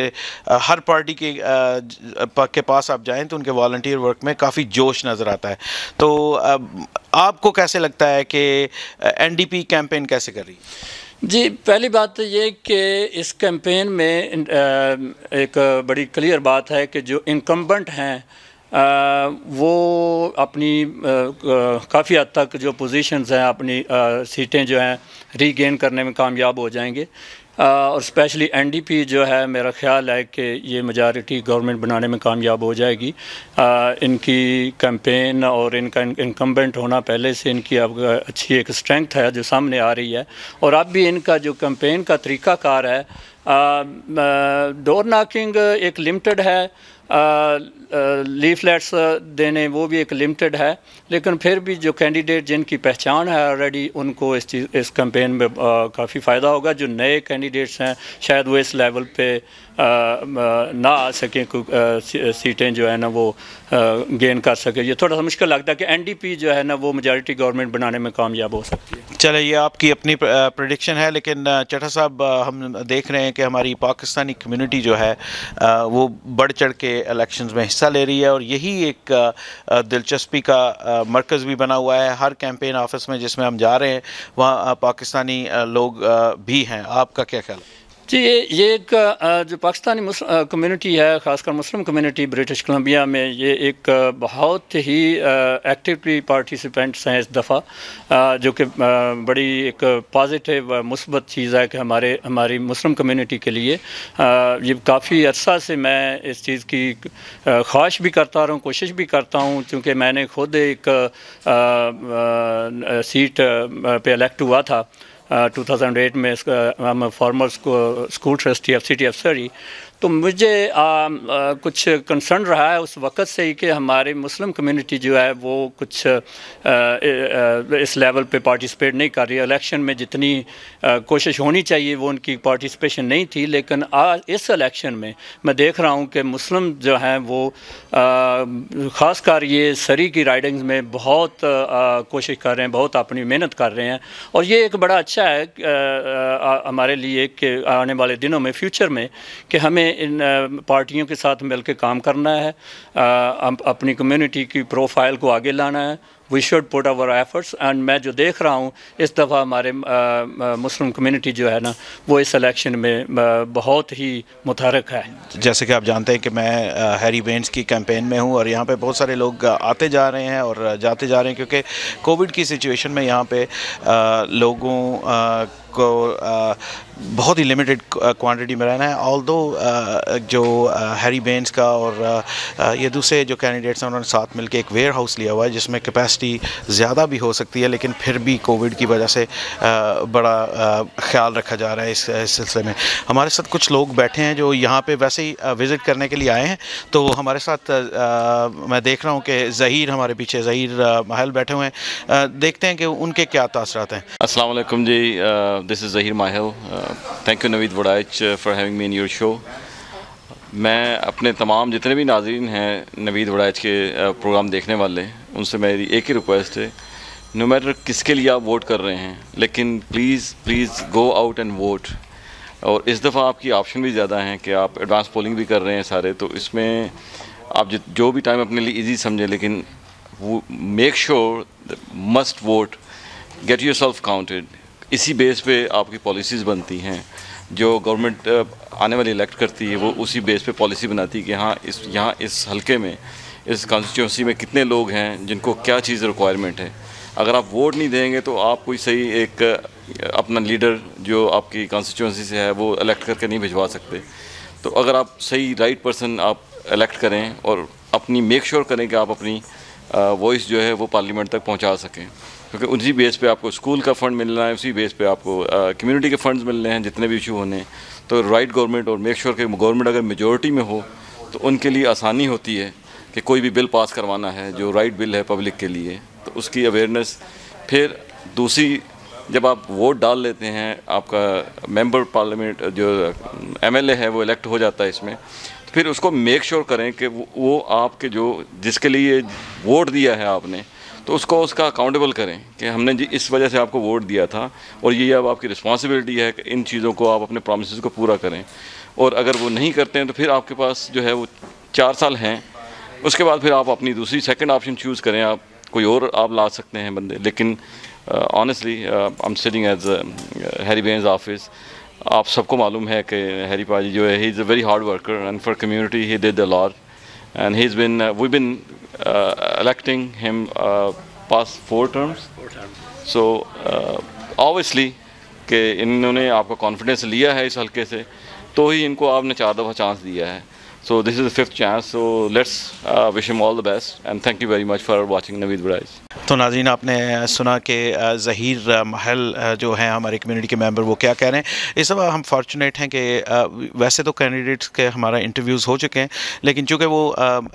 हर पार्टी के पास आप जाएं तो उनके वॉलंटियर वर्क में काफ़ी जोश नज़र आता है। तो आपको कैसे लगता है कि एनडीपी कैंपेन कैसे कर रही है? जी, पहली बात तो ये कि इस कैंपेन में एक बड़ी क्लियर बात है कि जो इनकम्बेंट हैं वो अपनी काफ़ी हद तक जो पोजीशंस हैं, अपनी सीटें जो हैं रीगेन करने में कामयाब हो जाएंगे। और स्पेशली एनडीपी जो है, मेरा ख्याल है कि ये मेजॉरिटी गवर्नमेंट बनाने में कामयाब हो जाएगी। इनकी कैंपेन और इनका इनकम्बेंट होना पहले से इनकी अब अच्छी एक स्ट्रेंथ है जो सामने आ रही है। और अब भी इनका जो कैंपेन का तरीक़ाकार है, डोर नॉकिंग एक लिमिटेड है, लीफलेट्स देने वो भी एक लिमिटेड है, लेकिन फिर भी जो कैंडिडेट जिनकी पहचान है ऑलरेडी, उनको इस कैंपेन में काफ़ी फ़ायदा होगा। जो नए कैंडिडेट्स हैं शायद वो इस लेवल पे ना आ सकें, सीटें जो है ना वो गेन कर सके। ये थोड़ा सा मुश्किल लगता है कि एनडीपी जो है ना वो मेजॉरिटी गवर्नमेंट बनाने में कामयाब हो सकती है। चले, ये आपकी अपनी प्रेडिक्शन है, लेकिन चट्टा साहब हम देख रहे हैं कि हमारी पाकिस्तानी कम्युनिटी जो है वो बढ़ चढ़ के इलेक्शंस में हिस्सा ले रही है और यही एक दिलचस्पी का मरकज़ भी बना हुआ है। हर कैंपेन ऑफिस में जिसमें हम जा रहे हैं वहाँ पाकिस्तानी लोग भी हैं। आपका क्या ख्याल है? जी, ये एक जो पाकिस्तानी कम्युनिटी है, ख़ासकर मुस्लिम कम्युनिटी ब्रिटिश कोलंबिया में, ये एक बहुत ही एक्टिवली पार्टिसिपेंट्स हैं इस दफ़ा, जो कि बड़ी एक पॉजिटिव मुस्बत चीज़ है कि हमारी मुस्लिम कम्युनिटी के लिए ये काफ़ी अर्सा से मैं इस चीज़ की ख्वाहिश भी करता रहा हूँ, कोशिश भी करता हूँ, क्योंकि मैंने खुद एक सीट पे इलेक्ट हुआ था 2008 में। I'm a former school trustee of City of Surrey। तो मुझे कुछ कंसर्न रहा है उस वक़्त से ही कि हमारी मुस्लिम कम्युनिटी जो है वो कुछ इस लेवल पे पार्टिसिपेट नहीं कर रही है। इलेक्शन में जितनी कोशिश होनी चाहिए वो उनकी पार्टिसिपेशन नहीं थी, लेकिन आज इस इलेक्शन में मैं देख रहा हूँ कि मुस्लिम जो हैं वो ख़ासकर ये सरी की राइडिंग्स में बहुत कोशिश कर रहे हैं, बहुत अपनी मेहनत कर रहे हैं। और ये एक बड़ा अच्छा है हमारे लिए कि आने वाले दिनों में, फ्यूचर में, कि हमें इन पार्टियों के साथ मिलकर काम करना है, अपनी कम्युनिटी की प्रोफाइल को आगे लाना है। We should put our efforts. एंड मैं जो देख रहा हूँ इस दफ़ा हमारे मुस्लिम कम्युनिटी जो है ना वो इस इलेक्शन में बहुत ही मुतहरक है। जैसे कि आप जानते हैं कि मैं हैरी बेन्स की कैंपेन में हूँ और यहाँ पे बहुत सारे लोग आते जा रहे हैं और जाते जा रहे हैं, क्योंकि कोविड की सिचुएशन में यहाँ पे लोगों आपको बहुत ही लिमिटेड क्वांटिटी में रहना है। ऑल्दो जो हैरी बेन्स का और ये दूसरे जो कैंडिडेट्स हैं उन्होंने साथ मिलकर एक वेयर हाउस लिया हुआ है जिसमें कैपेसिटी ज़्यादा भी हो सकती है, लेकिन फिर भी कोविड की वजह से बड़ा ख्याल रखा जा रहा है इस सिलसिले में। हमारे साथ कुछ लोग बैठे हैं जो यहाँ पे वैसे ही विज़िट करने के लिए आए हैं। तो हमारे साथ मैं देख रहा हूँ कि ज़हीर हमारे पीछे, ज़हीर माहिल बैठे हुए हैं। देखते हैं कि उनके क्या तासरात हैं। अस्सलाम वालेकुम जी, this is Zaheer Mahil. Thank you Naveed Waraich for having me in your show. मैं अपने तमाम जितने भी नाज़रीन हैं नवीद वड़ाइच के प्रोग्राम देखने वाले, उनसे मेरी एक ही रिक्वेस्ट है, नो मैटर किसके लिए आप वोट कर रहे हैं, लेकिन please go out and vote. और इस दफ़ा आपकी ऑप्शन भी ज़्यादा हैं कि आप एडवांस पोलिंग भी कर रहे हैं सारे, तो इसमें आप जो भी टाइम अपने लिए ईजी समझें, लेकिन वो make sure must vote, get your self counted. इसी बेस पे आपकी पॉलिसीज़ बनती हैं। जो गवर्नमेंट आने वाली इलेक्ट करती है वो उसी बेस पे पॉलिसी बनाती है कि हाँ यहाँ इस हलके में, इस कॉन्स्टिट्यूंसी में कितने लोग हैं जिनको क्या चीज़ रिक्वायरमेंट है। अगर आप वोट नहीं देंगे तो आप कोई सही एक अपना लीडर जो आपकी कॉन्स्टिट्यूंसी से है वो इलेक्ट करके नहीं भिजवा सकते। तो अगर आप सही राइट पर्सन आप इलेक्ट करें और अपनी मेक श्योर करें कि आप अपनी वॉइस जो है वो पार्लियामेंट तक पहुंचा सकें, क्योंकि उसी बेस पे आपको स्कूल का फ़ंड मिलना है, उसी बेस पे आपको कम्युनिटी के फंड्स मिलने हैं जितने भी इशू होने हैं। तो राइट गवर्नमेंट और मेक श्योर कि गवर्नमेंट अगर मेजॉरिटी में हो तो उनके लिए आसानी होती है कि कोई भी बिल पास करवाना है जो राइट बिल है पब्लिक के लिए, तो उसकी अवेयरनेस। फिर दूसरी, जब आप वोट डाल लेते हैं, आपका मेंबर पार्लियामेंट जो एमएलए है वो इलेक्ट हो जाता है इसमें, तो फिर उसको मेक श्योर करें कि वो आपके जो जिसके लिए वोट दिया है आपने, तो उसको उसका अकाउंटेबल करें कि हमने जी इस वजह से आपको वोट दिया था और ये अब आपकी रिस्पॉन्सिबिलिटी है कि इन चीज़ों को आप अपने प्रॉमिसेस को पूरा करें। और अगर वो नहीं करते हैं तो फिर आपके पास जो है वो 4 साल हैं, उसके बाद फिर आप अपनी दूसरी सेकंड ऑप्शन चूज़ करें, आप कोई और आप ला सकते हैं बंदे। लेकिन honestly I am sitting as Harry Bains office. आप सबको मालूम है कि हैरी पाजी जो है he is a very hard worker and for community he did a lot and he's been we've been electing him past 4 terms. So obviously कि इन्होंने आपका कॉन्फिडेंस लिया है इस हल्के से, तो ही इनको आपने 4 दफ़ा चांस दिया है। So this is the 5th chance. So let's wish him all the best and thank you very much for watching Naveed Waraich. तो नाज़रीन, आपने सुना कि ज़हीर महल जो हैं हमारे कम्युनिटी के मेंबर, वो क्या कह रहे हैं। इस दफ़ा हम फॉर्चुनेट हैं कि वैसे तो कैंडिडेट्स के हमारा इंटरव्यूज़ हो चुके हैं, लेकिन चूँकि वो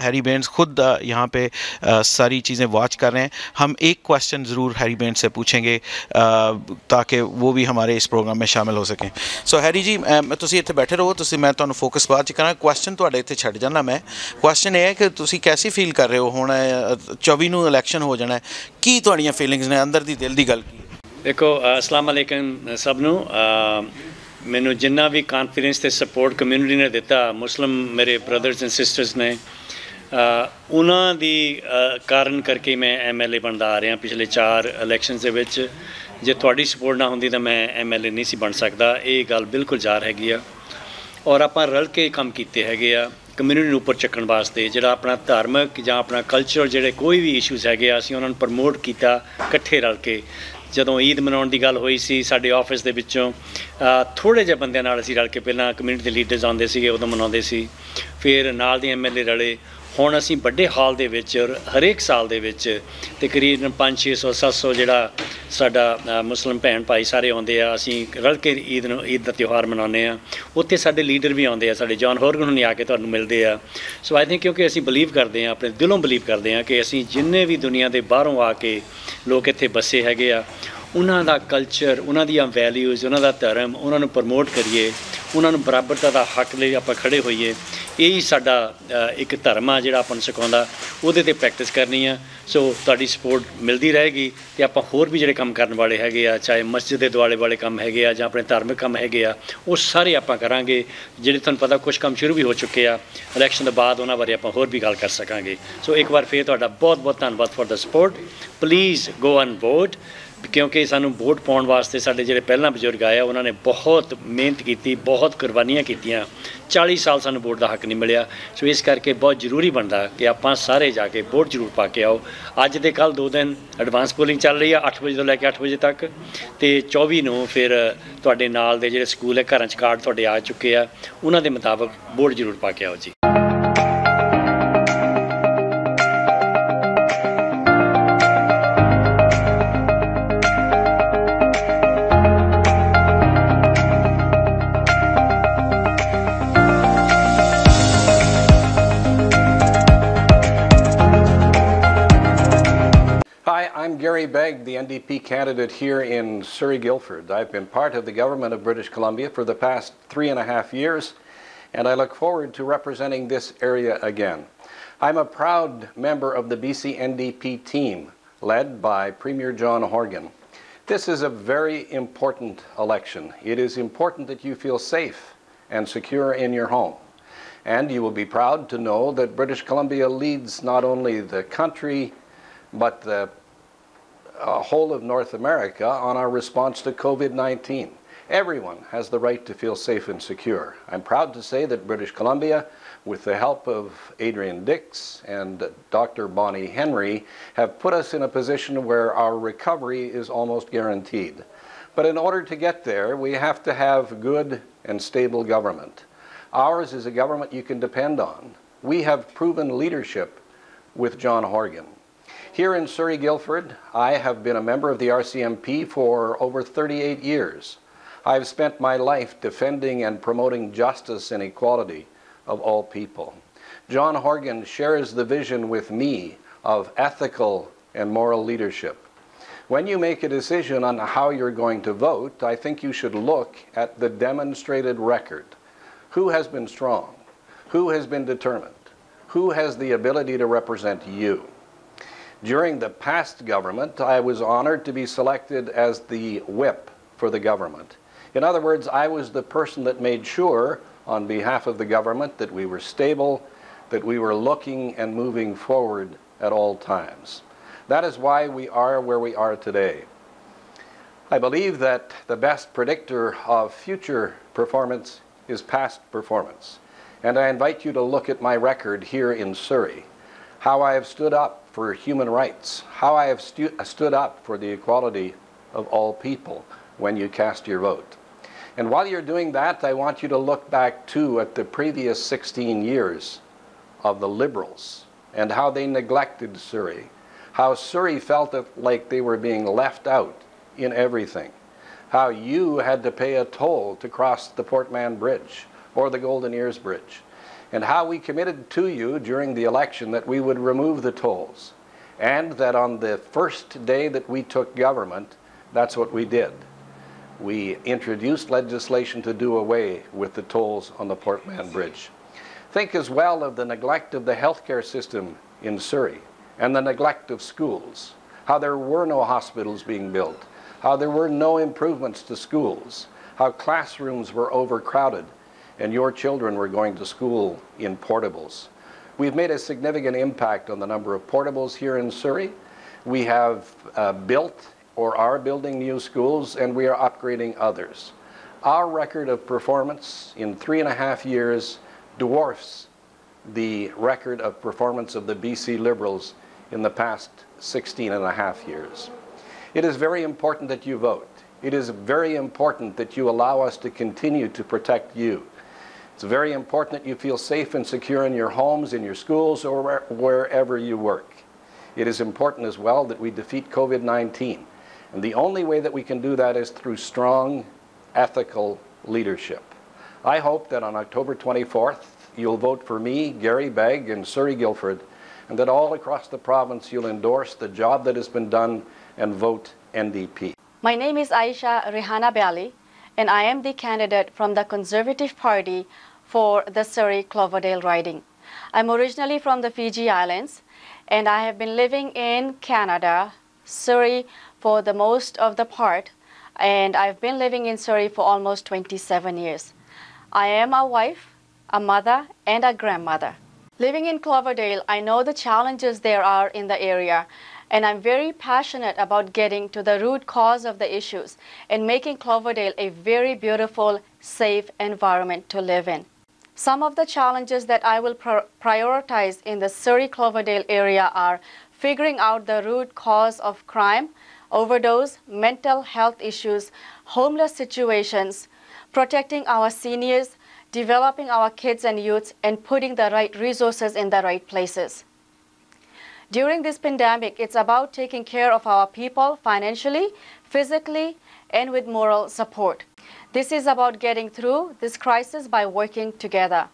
हैरी बेन्स खुद यहाँ पे सारी चीज़ें वॉच कर रहे हैं, हम एक क्वेश्चन ज़रूर हैरी बेन्स से पूछेंगे ताकि वो भी हमारे इस प्रोग्राम में शामिल हो सकें। सो हैरी जी, तुसीं इत्थे बैठे रहो, मैं तुहानूं फोकस बाद च करां। क्वेश्चन तुहाडे इत्थे छड्ड जाना मैं। क्वेश्चन ये है कि तुसीं कैसी फील कर रहे हो, हुण 24 नूं इलैक्शन हो जाना है, की तुहाड़ियां फीलिंग्स ने, अंदर दी दिल दी गल की? देखो, अस्सलाम वालेकुम सब नूं। मैनू जिन्ना भी कॉन्फिडेंस ते सपोर्ट कम्यूनिटी ने दिता, मुस्लिम मेरे ब्रदर्स एंड सिस्टर्स ने, उन्हां दी कारण करके मैं MLA बनदा आ रहा। पिछले 4 इलैक्शन दे विच जे तुहाडी सपोर्ट ना हुंदी तां मैं MLA नहीं सी बन सकदा। ये गल बिल्कुल जार हैगी आ। और आपां रल के काम कीते हैगे आ कम्यूनिटी नूं उपर चक्कण वास्ते। जिहड़ा अपना धार्मिक जां अपना कल्चर जिहड़े कोई भी इशूज़ हैगे आ, असीं उन्हां नूं प्रमोट कीता इकट्ठे रल के। जदों ईद मनाउण दी गल होई सी साडे ऑफिस दे विचों थोड़े जिहे बंदिआं नाल असीं रल के पहिलां कम्यूनिटी दे लीडर्स आउंदे सीगे, उदों मनाउंदे सी, फिर नाल दे MLA रले। हुण असीं वड्डे हाल दे विच हरेक साल दे विच तकरीबन 500-600-700 जिहड़ा साडा मुस्लिम भैन भाई सारे आउंदे आ। असीं रल के ईद दा त्यौहार मनाउने आ। उत्थे साडे लीडर भी आउंदे आ, साडे जॉन हॉर्गन हुणी आके तुहानूं मिलदे आ। सो आई थिंक क्योंकि असीं बिलीव करदे आ, अपने दिलों बिलीव करदे आ कि असीं जिन्ने भी दुनिया दे बाहरों आके लोग इत्थे बसे हैगे आ, उन्हां दा कल्चर, उन्हां दियां वैल्यूज़, उन्हां दा धर्म, उन्हां नूं प्रमोट करिए, उन्हां नूं बराबरता दा हक लई आपां खड़े होईए। यही साडा एक धर्म आ जिहड़ा आपां नूं सिखाउंदा, उहदे ते प्रैक्टिस करनी आ। सो तुहाडी सपोर्ट मिलदी रहेगी ते आपां होर भी जिहड़े काम करन वाले हैगे आ, चाहे मस्जिद दे दुआले वाले काम हैगे आ जां अपने धार्मिक काम हैगे आ, वो सारे आपां करांगे। जिहड़े तुहानूं पता कुछ काम शुरू भी हो चुके आ, इलैक्शन दे बाद उन्हां बारे आपां होर भी गल कर सकांगे। सो एक बार फिर तुहाडा बहुत बहुत धन्नवाद for the support. Please go and vote. ਕਿਉਂਕਿ ਸਾਨੂੰ ਵੋਟ ਪਾਉਣ ਵਾਸਤੇ ਸਾਡੇ ਜਿਹੜੇ ਪਹਿਲਾਂ ਬਜ਼ੁਰਗ ਆਏ ਉਹਨਾਂ ਨੇ ਬਹੁਤ ਮਿਹਨਤ ਕੀਤੀ, ਬਹੁਤ ਕੁਰਬਾਨੀਆਂ ਕੀਤੀਆਂ। 40 ਸਾਲ ਸਾਨੂੰ ਵੋਟ ਦਾ ਹੱਕ ਨਹੀਂ ਮਿਲਿਆ। ਸੋ ਇਸ ਕਰਕੇ ਬਹੁਤ ਜ਼ਰੂਰੀ ਬਣਦਾ ਕਿ ਆਪਾਂ ਸਾਰੇ ਜਾ ਕੇ ਵੋਟ ਜ਼ਰੂਰ ਪਾ ਕੇ ਆਓ। ਅੱਜ ਤੇ ਕੱਲ੍ਹ 2 ਦਿਨ ਐਡਵਾਂਸ ਪੋਲਿੰਗ ਚੱਲ ਰਹੀ ਆ 8 ਵਜੇ ਤੋਂ ਲੈ ਕੇ 8 ਵਜੇ ਤੱਕ, ਅਤੇ 24 ਨੂੰ ਫਿਰ ਤੁਹਾਡੇ ਨਾਲ ਦੇ ਜਿਹੜੇ ਸਕੂਲ ਹੈ ਘਰਾਂ 'ਚ ਕਾਰਡ ਤੁਹਾਡੇ ਆ ਚੁੱਕੇ ਆ, ਉਹਨਾਂ ਦੇ ਮੁਤਾਬਕ ਵੋਟ ਜ਼ਰੂਰ ਪਾ ਕੇ ਆਓ ਜੀ। Hi, I'm Gary Begg, the NDP candidate here in Surrey Guildford. I've been part of the government of British Columbia for the past 3.5 years, and I look forward to representing this area again. I'm a proud member of the BC NDP team, led by Premier John Horgan. This is a very important election. It is important that you feel safe and secure in your home. And you will be proud to know that British Columbia leads not only the country, but the whole of North America on our response to COVID-19. Everyone has the right to feel safe and secure. I'm proud to say that British Columbia, with the help of Adrian Dix and Dr. Bonnie Henry, have put us in a position where our recovery is almost guaranteed. But in order to get there, we have to have good and stable government. Ours is a government you can depend on. We have proven leadership with John Horgan. Here in Surrey Guildford, I have been a member of the RCMP for over 38 years. I've spent my life defending and promoting justice and equality of all people. John Horgan shares the vision with me of ethical and moral leadership. When you make a decision on how you're going to vote, I think you should look at the demonstrated record. Who has been strong? Who has been determined? Who has the ability to represent you? During the past government, I was honored to be selected as the whip for the government. In other words, I was the person that made sure, on behalf of the government, that we were stable, that we were looking and moving forward at all times. That is why we are where we are today. I believe that the best predictor of future performance is past performance. And I invite you to look at my record here in Surrey, how I have stood up for human rights, how I have stood up for the equality of all people when you cast your vote. And while you're doing that, I want you to look back too at the previous 16 years of the Liberals and how they neglected Surrey, how Surrey felt like they were being left out in everything, how you had to pay a toll to cross the Port Mann Bridge or the Golden Ears Bridge, and how we committed to you during the election that we would remove the tolls, and that on the first day that we took government, that's what we did. We introduced legislation to do away with the tolls on the Port Mann Bridge. Think as well of the neglect of the healthcare system in Surrey and the neglect of schools, how there were no hospitals being built, how there were no improvements to schools, how classrooms were overcrowded and your children were going to school in portables. We've made a significant impact on the number of portables here in Surrey. We have built or are building new schools, and we are upgrading others. Our record of performance in 3.5 years dwarfs the record of performance of the BC Liberals in the past 16.5 years. It is very important that you vote. It is very important that you allow us to continue to protect you. It's very important that you feel safe and secure in your homes, in your schools, or wherever you work. It is important as well that we defeat COVID-19. And the only way that we can do that is through strong, ethical leadership. I hope that on October 24th, you'll vote for me, Gary Begg, in Surrey Guildford, and that all across the province you'll endorse the job that has been done and vote NDP. My name is Aisha Rehana Bali, and I am the candidate from the Conservative Party for the Surrey Cloverdale riding. I'm originally from the Fiji Islands, and I have been living in Canada, Surrey, for the most of the part, and I've been living in Surrey for almost 27 years. I am a wife, a mother, and a grandmother. Living in Cloverdale, I know the challenges there are in the area, And I'm very passionate about getting to the root cause of the issues and making Cloverdale a very beautiful, safe environment to live in. Some of the challenges that I will prioritize in the Surrey-Cloverdale area are figuring out the root cause of crime, overdose, mental health issues, homeless situations, protecting our seniors, developing our kids and youths, and putting the right resources in the right places. During this pandemic, it's about taking care of our people financially, physically, and with moral support. This is about getting through this crisis by working together.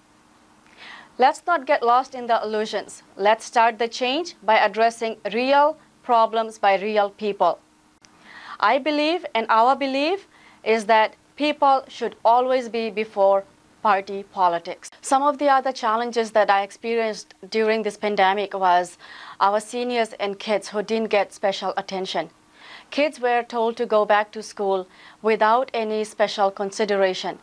Let's not get lost in the illusions. Let's start the change by addressing real problems by real people. I believe, and our belief, is that people should always be before party politics. Some of the other challenges that I experienced during this pandemic was our seniors and kids who didn't get special attention. Kids were told to go back to school without any special consideration.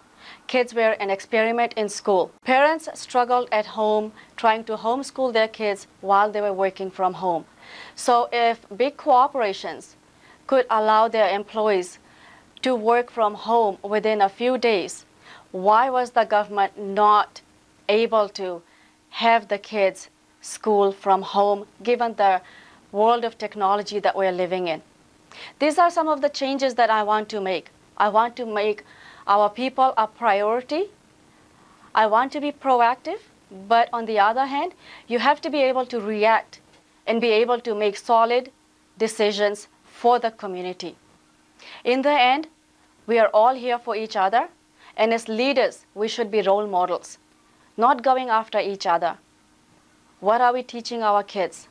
Kids were an experiment in school. Parents struggled at home trying to homeschool their kids while they were working from home. So if big corporations could allow their employees to work from home within a few days, why was the government not able to have the kids school from home given the world of technology that we're living in? These are some of the changes that I want to make. I want to make our people a priority. I want to be proactive, but on the other hand, you have to be able to react and be able to make solid decisions for the community. In the end, we are all here for each other. And as leaders, we should be role models, not going after each other. What are we teaching our kids?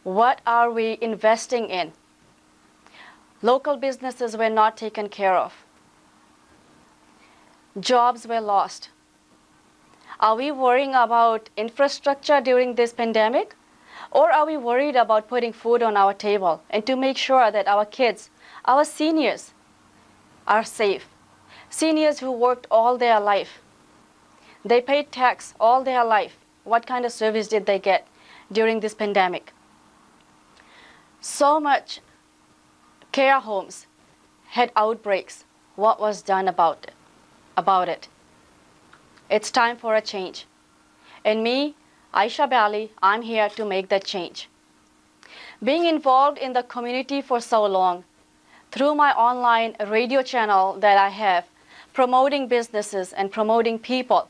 What are we investing in? Local businesses were not taken care of. Jobs were lost. Are we worrying about infrastructure during this pandemic? Or are we worried about putting food on our table and to make sure that our kids, our seniors, are safe? Seniors who worked all their life. They paid tax all their life. What kind of service did they get during this pandemic? So much care homes had outbreaks. What was done about it? It's time for a change. And me, Aisha Bali, I'm here to make that change. Being involved in the community for so long, through my online radio channel that I have, promoting businesses and promoting people,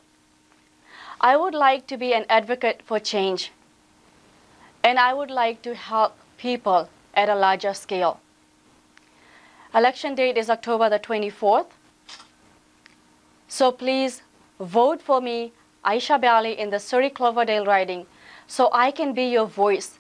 I would like to be an advocate for change. And I would like to help people at a larger scale. Election date is October the 24th. So please vote for me, Aisha Bali, in the Surrey-Cloverdale riding so I can be your voice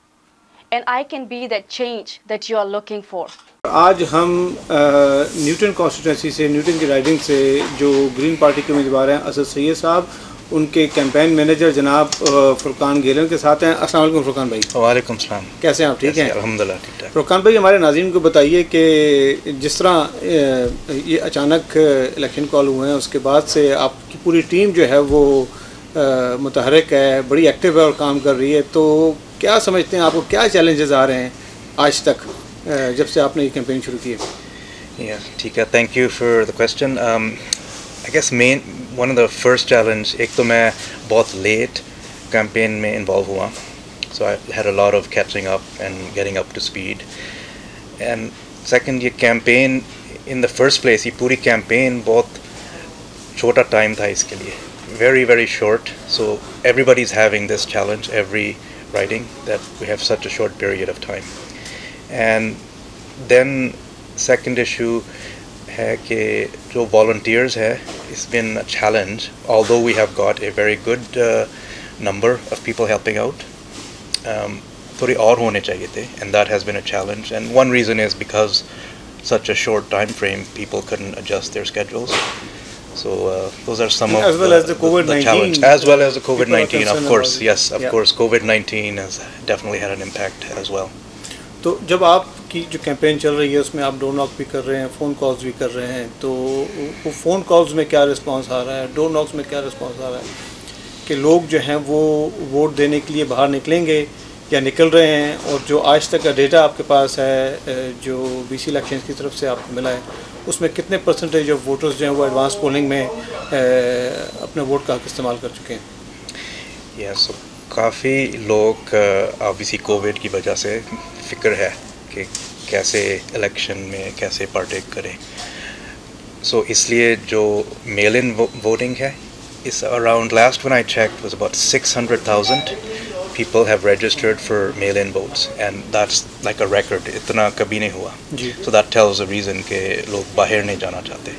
and I can be that change that you are looking for. आज हम Newton constituency से, Newton की riding से जो green party के उम्मीदवार हैं असद सैयद साहब, उनके कैंपेन मैनेजर जनाब फुरकान गेलन के साथ हैं। अस्सलाम वालेकुम फुरकान भाई। वालेकुम सलाम। कैसे हैं आप? ठीक हैं अल्हम्दुलिल्लाह ठीक ठाक। फुरकान भाई, हमारे नाज़रीन को बताइए कि जिस तरह ये अचानक इलेक्शन कॉल हुए हैं उसके बाद से आपकी पूरी टीम जो है वो मुतहरक है, बड़ी एक्टिव है और काम कर रही है, तो क्या समझते हैं, आपको क्या चैलेंजेस आ रहे हैं आज तक जब से आपने ये कैंपेन शुरू की है? ठीक है, thank you for the question. I guess one of the first challenge, एक तो मैं बहुत लेट कैंपेन में इन्वॉल्व हुआ, so I had a lot of catching up and getting up to speed, and second, ये campaign in the first place, ये पूरी campaign बहुत छोटा टाइम था इसके लिए, very very short, so everybody's having this challenge every riding, that we have such a short period of time. And then second issue है कि जो volunteers है, it's been a challenge, although we have got a very good number of people helping out, थोड़ी और होने चाहिए थे, and that has been a challenge, and one reason is because such a short time frame people couldn't adjust their schedules. So those are some of as well as the COVID-19 challenge, as well as the COVID-19, of course, yes, of course, COVID-19 has definitely had an impact as well. तो जब आपकी जो campaign चल रही है उसमें आप door knock भी कर रहे हैं, फ़ोन कॉल्स भी कर रहे हैं, तो वो फ़ोन कॉल्स में क्या रिस्पांस आ रहा है, डोर नॉक्स में क्या रिस्पांस आ रहा है कि लोग जो हैं वो वोट देने के लिए बाहर निकलेंगे या निकल रहे हैं, और जो आज तक का डेटा आपके पास है जो BC इलेक्शन की तरफ से आपको मिला है, उसमें कितने परसेंटेज ऑफ वोटर्स जो हैं वो एडवांस पोलिंग में अपने वोट का हक इस्तेमाल कर चुके हैं? यस, काफ़ी लोग ऑब्वियसली कोविड की वजह से फ़िक्र है कि कैसे इलेक्शन में कैसे पार्टेक करें, सो इसलिए जो मेल इन वोटिंग है, इस around last when I checked was about 600,000 people have registered for mail-in votes, and that's like a record. इतना कभी नहीं हुआ. So that tells the reason कि लोग बाहर नहीं जाना चाहते.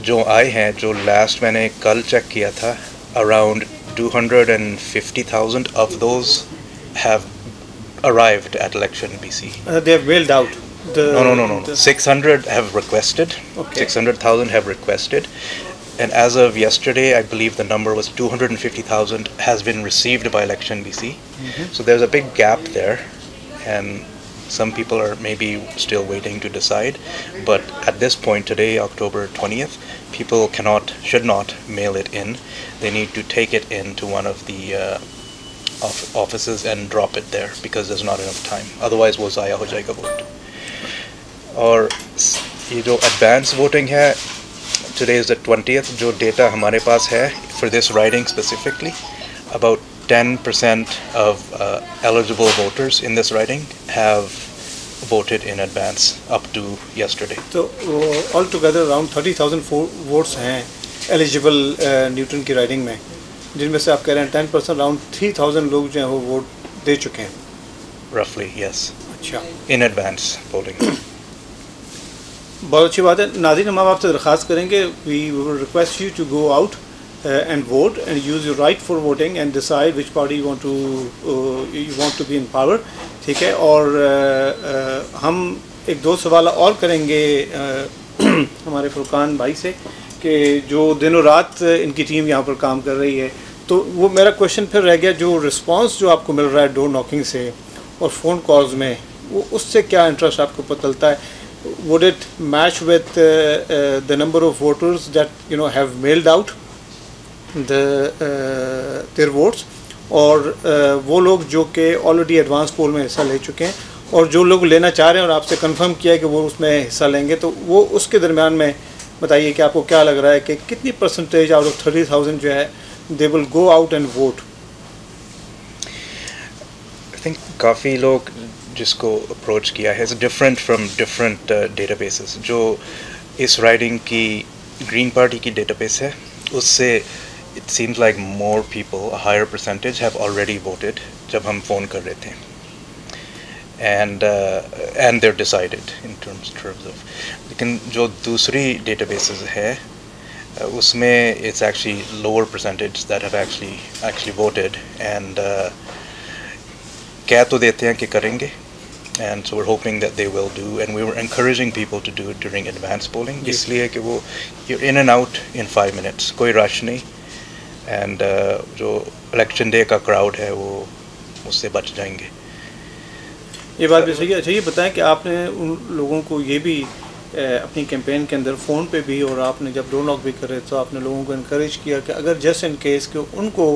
जो आए हैं, जो लास्ट मैंने कल चेक किया था, around 250,000 of those have arrived at election BC. They have mailed out. No. 600 have requested. Okay. 600,000 have requested. And as of yesterday, I believe the number was 250,000 has been received by Election BC. So there's a big gap there, and some people are maybe still waiting to decide. But at this point today, October 20th, people should not mail it in. They need to take it into one of the offices and drop it there, because there's not enough time. Otherwise, वो ज़ाया हो जाएगा vote. और ये जो advance voting है, today is the 20th, जो data हमारे पास है for this riding specifically, about 10% of eligible voters in this riding have voted in advance up to yesterday. So altogether around 30,000 votes हैं eligible न्यूटन की riding में, जिनमें से आप कह रहे हैं 10%, around 3,000 लोग जो हैं वो वोट दे चुके हैं. Roughly, yes. अच्छा. In advance polling. बहुत अच्छी बात है. नाज़रीन, हम आपसे दरख्वास्त करेंगे, we will request you to go out and vote and use your right for voting and decide which party you want to be in power. ठीक है, और हम एक दो सवाल और करेंगे हमारे फुरकान भाई से कि जो दिनों रात इनकी टीम यहाँ पर काम कर रही है, तो वो मेरा क्वेश्चन फिर रह गया, जो रिस्पांस जो आपको मिल रहा है डोर नॉकिंग से और फ़ोन कॉल्स में, वो उससे क्या इंटरेस्ट आपको पता चलता है? Would it match with the number of voters that have mailed out their votes, और वो लोग जो कि ऑलरेडी एडवांस पोल में हिस्सा ले चुके हैं और जो लोग लेना चाह रहे हैं और आपसे कंफर्म किया है कि वो उसमें हिस्सा लेंगे, तो वो उसके दरमियान में बताइए कि आपको क्या लग रहा है कि कितनी परसेंटेज आउट ऑफ 30,000 जो है they will go out and vote? I think काफ़ी लोग जिसको अप्रोच किया है डिफरेंट फ्रॉम डिफरेंट डेटाबेसेस. जो इस राइडिंग की ग्रीन पार्टी की डेटाबेस है, उससे it seems like more people, a higher percentage have already voted जब हम फ़ोन कर रहे थे, and they're decided in terms of. लेकिन जो दूसरी डेटाबेसेस है उसमें it's actually lower percentage that have actually voted, and कह तो देते हैं कि करेंगे, and so we're hoping that they will do, and we were encouraging people to do it during advance polling, इसलिए कि वो you're in and out in 5 minutes, कोई rush नहीं, and जो election day का crowd है वो उससे बच जाएंगे. ये बात भी सही है. अच्छा, ये बताएं कि आपने उन लोगों को ये भी अपनी कैंपेन के अंदर फ़ोन पे भी, और आपने जब डोर नॉक भी करे तो आपने लोगों को इनकरेज किया कि अगर जस्ट इन केस कि उनको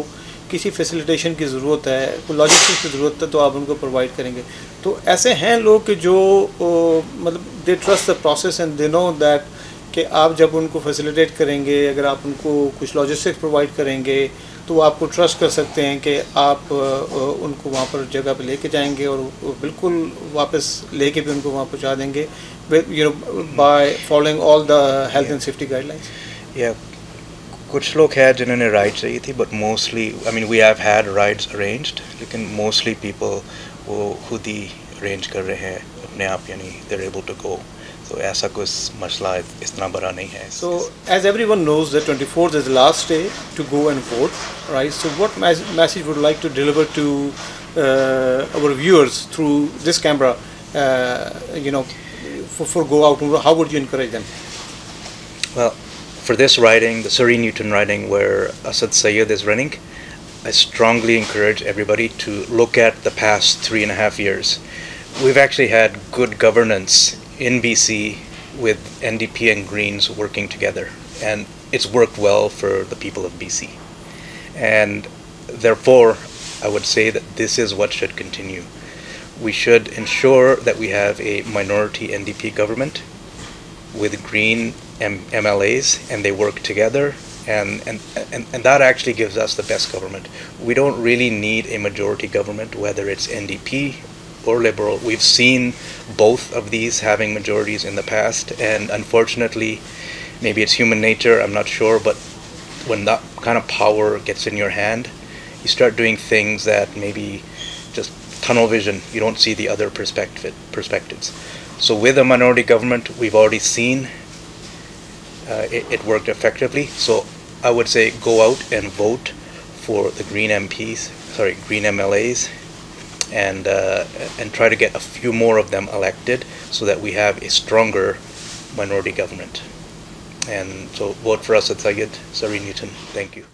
किसी फैसिलिटेशन की ज़रूरत है, कोई लॉजिस्टिक्स की ज़रूरत है, तो आप उनको प्रोवाइड करेंगे. तो ऐसे हैं लोग कि जो मतलब they trust the process and they know that कि आप जब उनको फैसिलिटेट करेंगे, अगर आप उनको कुछ लॉजिस्टिक्स प्रोवाइड करेंगे, तो वो आपको ट्रस्ट कर सकते हैं कि आप उनको वहाँ पर जगह पे लेके जाएंगे और बिल्कुल वापस लेके भी उनको वहाँ पहुँचा देंगे, by following all the health and safety guidelines. कुछ लोग हैं जिन्होंने राइड चाहिए थी, but mostly I mean we have had rides arranged, लेकिन मोस्टली पीपल वो खुद ही अरेंज कर रहे हैं अपने आप, यानी they are able to go. तो ऐसा कुछ मसला इतना बड़ा नहीं है. So as everyone knows that 24th is the last day to go and vote, right? So what message would you like to deliver to our viewers through this camera, for go out? How would you encourage them? Well, for this riding, the Surrey Newton riding where Asad Sayyed is running, I strongly encourage everybody to look at the past 3.5 years. We've actually had good governance in BC with NDP and Greens working together, and it's worked well for the people of BC. And therefore, I would say that this is what should continue. We should ensure that we have a minority NDP government with Green MLAs, and they work together, and that actually gives us the best government. We don't really need a majority government, whether it's NDP or Liberal. We've seen both of these having majorities in the past, and unfortunately, maybe it's human nature, I'm not sure, but when that kind of power gets in your hand, you start doing things that maybe just tunnel vision, you don't see the other perspectives. So with a minority government, we've already seen it worked effectively. So I would say go out and vote for the Green MLAs, and try to get a few more of them elected so that we have a stronger minority government. And so vote for us at Surrey Newton. Thank you.